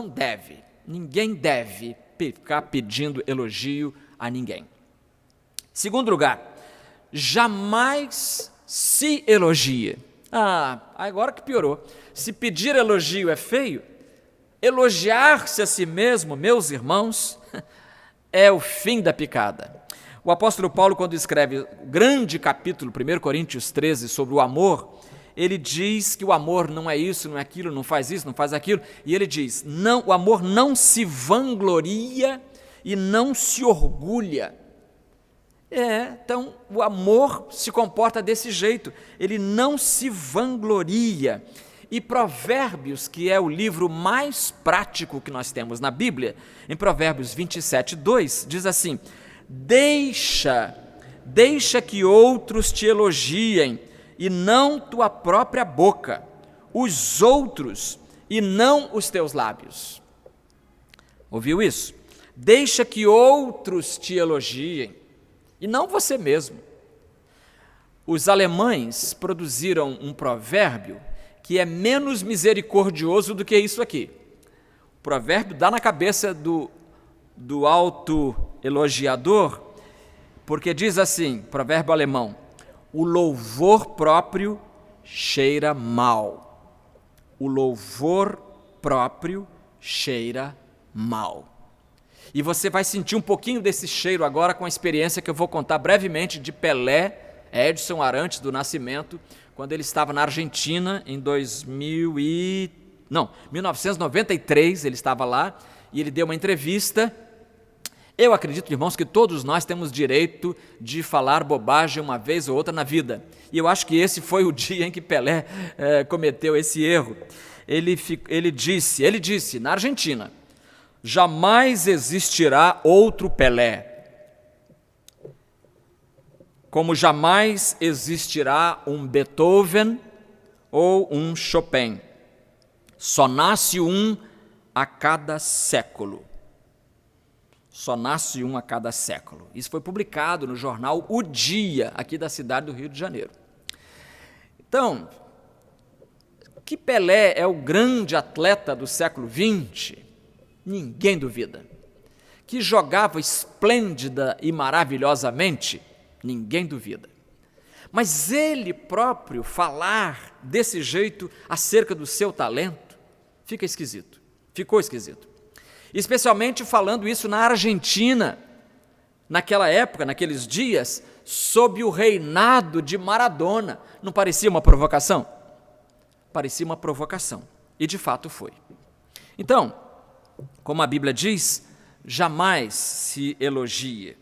ninguém deve ficar pedindo elogio a ninguém. Segundo lugar, jamais se elogia. Agora que piorou. Se pedir elogio é feio, elogiar-se a si mesmo, meus irmãos, é o fim da picada. O apóstolo Paulo, quando escreve o grande capítulo, 1 Coríntios 13, sobre o amor, ele diz que o amor não é isso, não é aquilo, não faz isso, não faz aquilo, e ele diz, o amor não se vangloria e não se orgulha. Então o amor se comporta desse jeito, ele não se vangloria E Provérbios, que é o livro mais prático que nós temos na Bíblia, em Provérbios 27, 2, diz assim: deixa que outros te elogiem, e não tua própria boca, os outros, e não os teus lábios. Ouviu isso? Deixa que outros te elogiem, e não você mesmo. Os alemães produziram um provérbio que é menos misericordioso do que isso aqui. O provérbio dá na cabeça do autoelogiador, porque diz assim, provérbio alemão: o louvor próprio cheira mal. O louvor próprio cheira mal. E você vai sentir um pouquinho desse cheiro agora com a experiência que eu vou contar brevemente de Pelé, Edson Arantes do Nascimento, quando ele estava na Argentina em 1993, ele estava lá e ele deu uma entrevista. Eu acredito, irmãos, que todos nós temos direito de falar bobagem uma vez ou outra na vida. E eu acho que esse foi o dia em que Pelé cometeu esse erro. Ele disse na Argentina: jamais existirá outro Pelé, como jamais existirá um Beethoven ou um Chopin. Só nasce um a cada século. Só nasce um a cada século. Isso foi publicado no jornal O Dia, aqui da cidade do Rio de Janeiro. Então, que Pelé é o grande atleta do século XX, ninguém duvida. Que jogava esplêndida e maravilhosamente, ninguém duvida. Mas ele próprio falar desse jeito acerca do seu talento, ficou esquisito. Especialmente falando isso na Argentina, naquela época, naqueles dias, sob o reinado de Maradona. Não parecia uma provocação? Parecia uma provocação, e de fato foi. Então, como a Bíblia diz, jamais se elogie.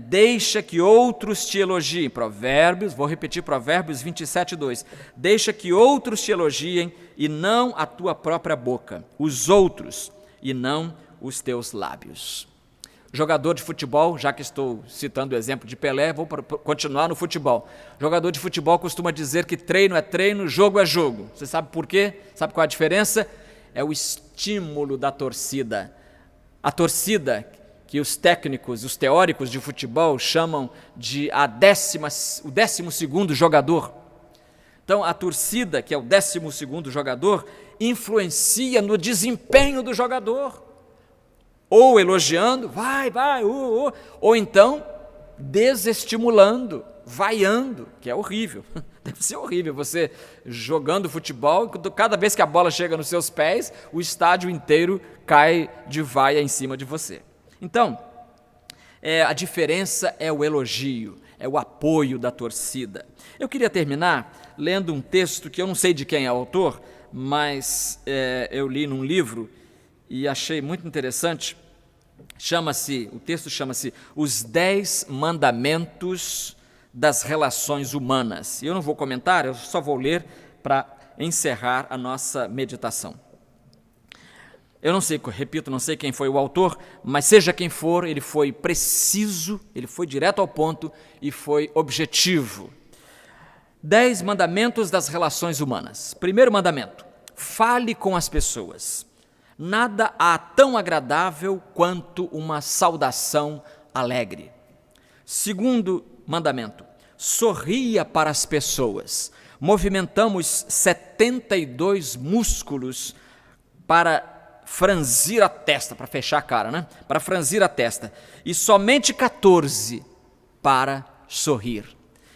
Deixa que outros te elogiem. Provérbios, vou repetir Provérbios 27, 2. Deixa que outros te elogiem e não a tua própria boca, os outros e não os teus lábios. Jogador de futebol, já que estou citando o exemplo de Pelé, vou continuar no futebol. Jogador de futebol costuma dizer que treino é treino, jogo é jogo. Você sabe por quê? Sabe qual é a diferença? É o estímulo da torcida. A torcida que os técnicos, os teóricos de futebol chamam de o 12º jogador. Então, a torcida, que é o 12º jogador, influencia no desempenho do jogador. Ou elogiando, vai, ou então desestimulando, vaiando, que é horrível. Deve ser horrível você jogando futebol, cada vez que a bola chega nos seus pés, o estádio inteiro cai de vaia em cima de você. Então, a diferença é o elogio, é o apoio da torcida. Eu queria terminar lendo um texto que eu não sei de quem é o autor, mas eu li num livro e achei muito interessante. O texto chama-se Os 10 Mandamentos das Relações Humanas. E eu não vou comentar, eu só vou ler para encerrar a nossa meditação. Eu não sei, repito, não sei quem foi o autor, mas seja quem for, ele foi preciso, ele foi direto ao ponto e foi objetivo. 10 mandamentos das relações humanas. Primeiro mandamento: fale com as pessoas. Nada há tão agradável quanto uma saudação alegre. Segundo mandamento: sorria para as pessoas. Movimentamos 72 músculos para franzir a testa, para fechar a cara, né? Para franzir a testa. E somente 14 para sorrir.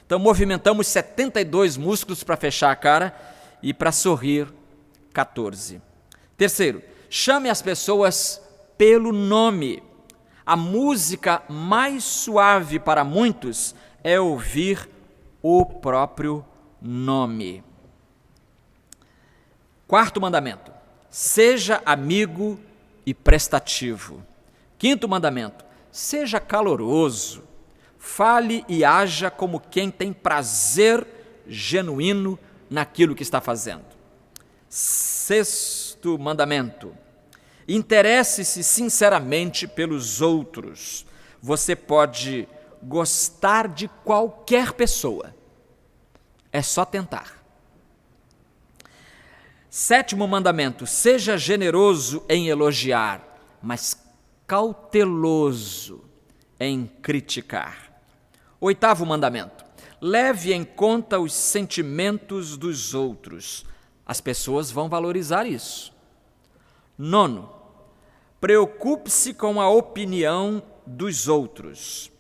Então, movimentamos 72 músculos para fechar a cara e para sorrir 14. Terceiro, chame as pessoas pelo nome. A música mais suave para muitos é ouvir o próprio nome. Quarto mandamento: seja amigo e prestativo. Quinto mandamento: seja caloroso. Fale e haja como quem tem prazer genuíno naquilo que está fazendo. Sexto mandamento: interesse-se sinceramente pelos outros. Você pode gostar de qualquer pessoa, é só tentar. Sétimo mandamento: seja generoso em elogiar, mas cauteloso em criticar. Oitavo mandamento: leve em conta os sentimentos dos outros. As pessoas vão valorizar isso. Nono: preocupe-se com a opinião dos outros.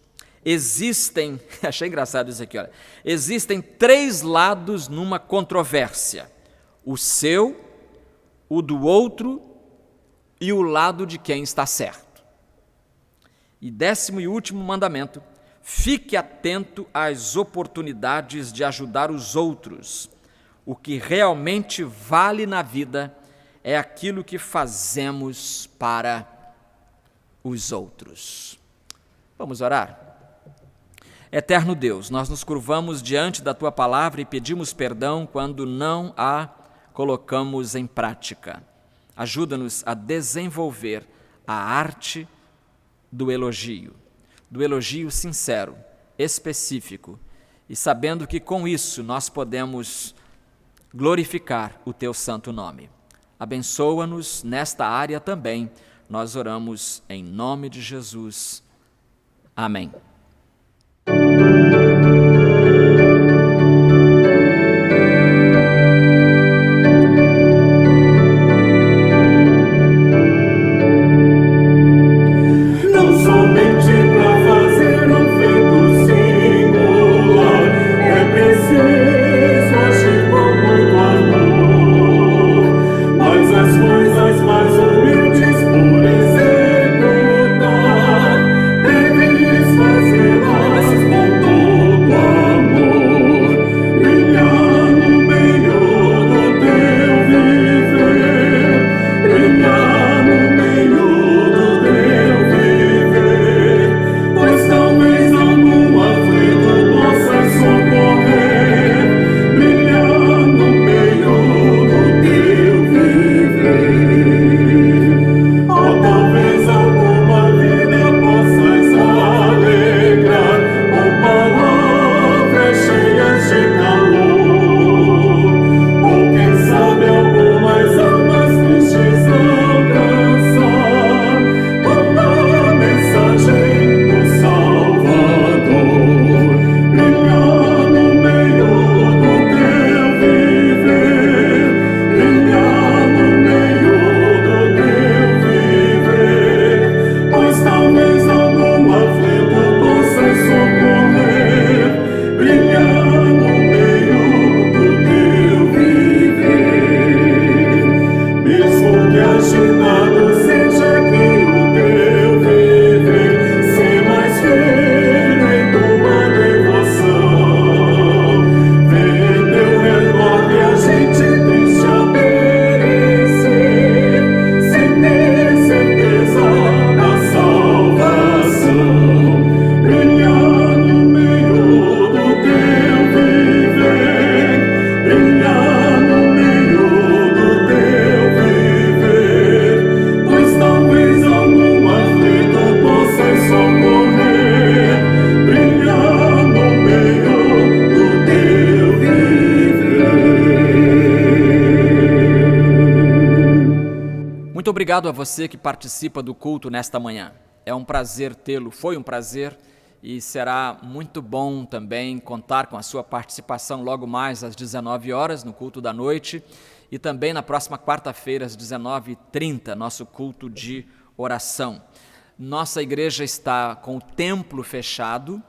Achei engraçado isso aqui, olha. Existem 3 lados numa controvérsia: o seu, o do outro e o lado de quem está certo. E 10º e último mandamento: fique atento às oportunidades de ajudar os outros. O que realmente vale na vida é aquilo que fazemos para os outros. Vamos orar? Eterno Deus, nós nos curvamos diante da Tua palavra e pedimos perdão quando não a colocamos em prática. Ajuda-nos a desenvolver a arte do elogio sincero, específico, e sabendo que com isso nós podemos glorificar o Teu santo nome. Abençoa-nos nesta área também. Nós oramos em nome de Jesus. Amém. Não somente pra fazer um feito singular, é preciso agir com muito amor, mas as coisas mais humildes por executar, deves fazê-las com todo amor, brilhar no meio do teu viver, brilhar no meio do teu viver, pois talvez algum aflito possa socorrer, brilhar no meio do teu viver. Ou talvez alguma vida possas alegrar com palavras cheias de calor, ou quem sabe algumas almas tristes alcançar com a mensagem do Salvador, brilhar no meio do teu viver, brilhar no meio do teu viver, pois talvez algum aflito possa socorrer, brilhar no meio do teu viver, mesmo que agitado seja aqui o teu viver, ser mais firme em tua devoção, ver em teu redor que a gente triste a perecer, sem ter certeza da salvação, brilhar no meio do teu viver, brilhar no meio do teu viver, pois talvez algum aflito possa socorrer, brilhar no meio do teu viver. Muito obrigado a você que participa do culto nesta manhã. É um prazer tê-lo, foi um prazer e será muito bom também contar com a sua participação logo mais às 19 horas no culto da noite e também na próxima quarta-feira às 19h30, nosso culto de oração. Nossa igreja está com o templo fechado,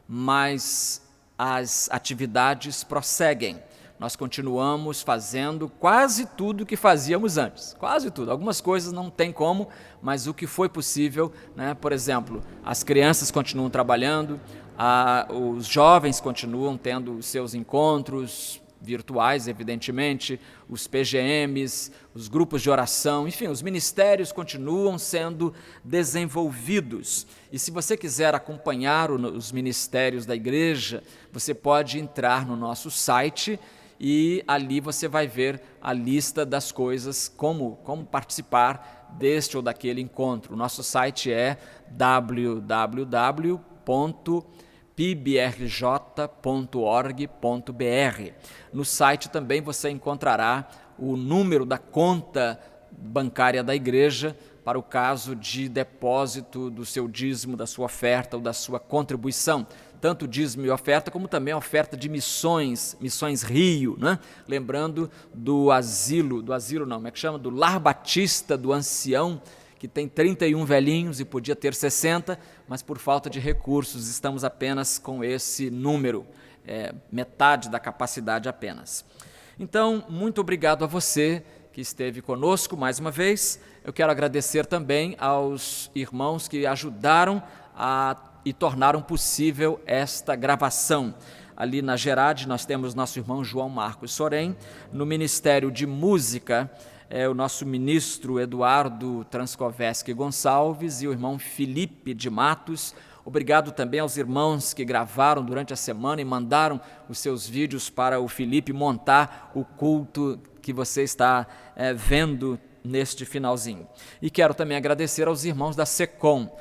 mas as atividades prosseguem. Nós continuamos fazendo quase tudo que fazíamos antes, quase tudo. Algumas coisas não tem como, mas o que foi possível, né? Por exemplo, as crianças continuam trabalhando, os jovens continuam tendo os seus encontros virtuais, evidentemente, os PGMs, os grupos de oração, enfim, os ministérios continuam sendo desenvolvidos. E se você quiser acompanhar os ministérios da igreja, você pode entrar no nosso site e ali você vai ver a lista das coisas, como participar deste ou daquele encontro. O nosso site é www.pbrj.org.br. No site também você encontrará o número da conta bancária da igreja para o caso de depósito do seu dízimo, da sua oferta ou da sua contribuição. Tanto dízimo e oferta, como também a oferta de Missões Rio, né? Lembrando do do Lar Batista do Ancião, que tem 31 velhinhos e podia ter 60, mas por falta de recursos estamos apenas com esse número, metade da capacidade apenas. Então, muito obrigado a você que esteve conosco mais uma vez. Eu quero agradecer também aos irmãos que ajudaram e tornaram possível esta gravação. Ali na Gerade nós temos nosso irmão João Marcos Sorém. No Ministério de Música, o nosso ministro Eduardo Transcoveschi Gonçalves e o irmão Felipe de Matos. Obrigado também aos irmãos que gravaram durante a semana e mandaram os seus vídeos para o Felipe montar o culto que você está vendo neste finalzinho. E quero também agradecer aos irmãos da SECOM.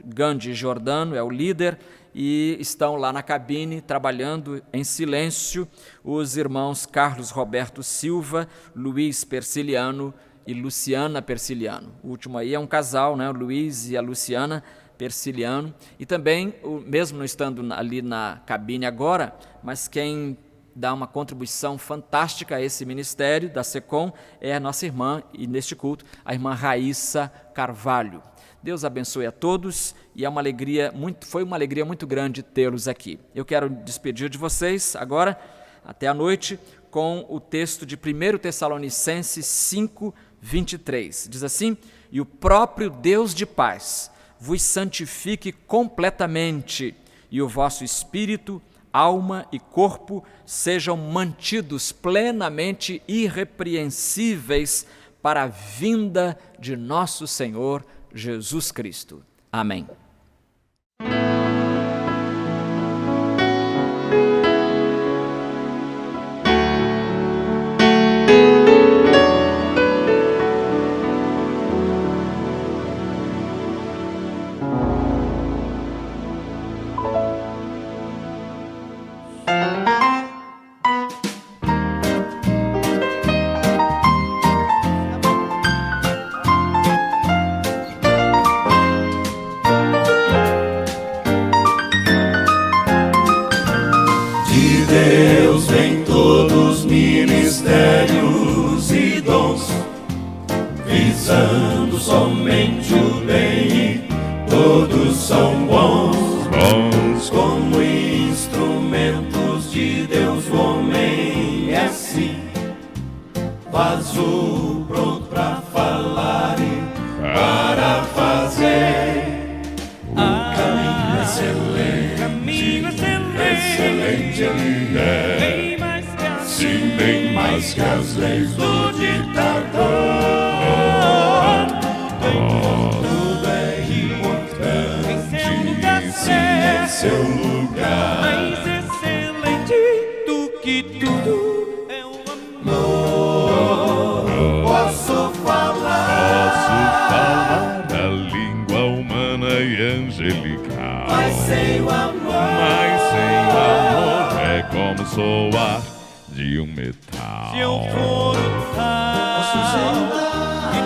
Gandhi Jordano é o líder e estão lá na cabine trabalhando em silêncio os irmãos Carlos Roberto Silva, Luiz Persiliano e Luciana Persiliano. O último aí é um casal, né? O Luiz e a Luciana Persiliano. E também, mesmo não estando ali na cabine agora, mas quem dá uma contribuição fantástica a esse ministério da SECOM é a nossa irmã, e neste culto, a irmã Raíssa Carvalho. Deus abençoe a todos e foi uma alegria muito grande tê-los aqui. Eu quero despedir de vocês agora, até a noite, com o texto de 1 Tessalonicenses 5:23. Diz assim: "E o próprio Deus de paz vos santifique completamente, e o vosso espírito, alma e corpo sejam mantidos plenamente irrepreensíveis para a vinda de nosso Senhor Jesus Cristo. Amém." Deus vem todos os ministérios e dons, visando somente o bem, todos são bons, como instrumentos de Deus. O homem é assim, vaso pronto para falar e para fazer o caminho excelente ele é, sim, bem mais que as leis do ditador. Tudo é importante, sim, é seu lugar, mais excelente do que tudo é o amor. Posso falar da língua humana e angelical, mas sem o amor é como soar de um metal. Se eu for o tal que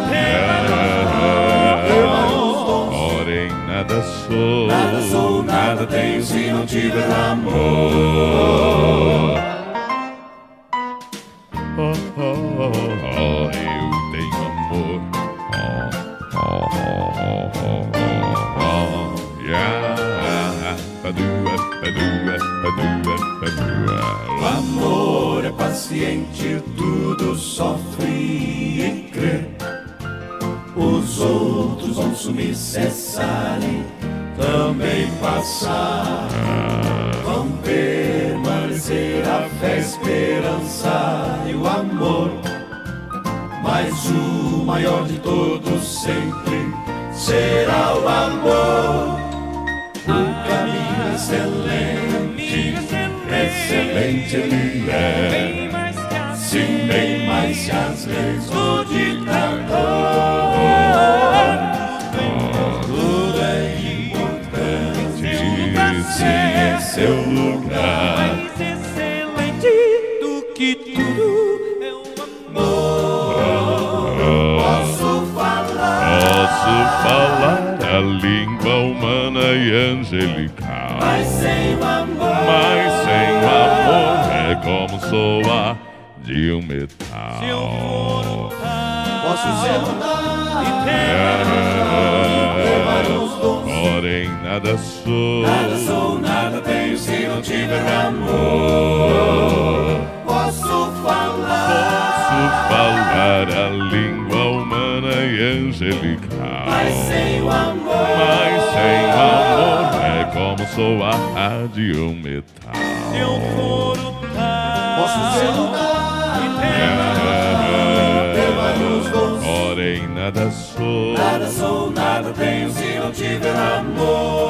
porém nada sou, nada tenho se não tiver amor. Eu tenho amor. O amor é paciente, tudo sofre e crê. Os outros vão sumir, cessar e também passar. Vão permanecer a fé, a esperança e o amor. Mas o maior de todos sempre será o amor. O caminho excelente, excelente ele é, se bem mais se às vezes o ditador. Tudo é importante, se é seu lugar. Mais excelente do que tudo é o amor. Posso falar a língua humana e angelical, mas sem o amor, é como soar de um metal. Se eu for um posso ser um e Porém nada sou, nada tenho se não tiver amor. Posso falar a língua humana e angelical, mas sem o amor, é como soar de um metal. Se eu for lutar, posso ser um Porém nada sou, nada tenho se não tiver amor.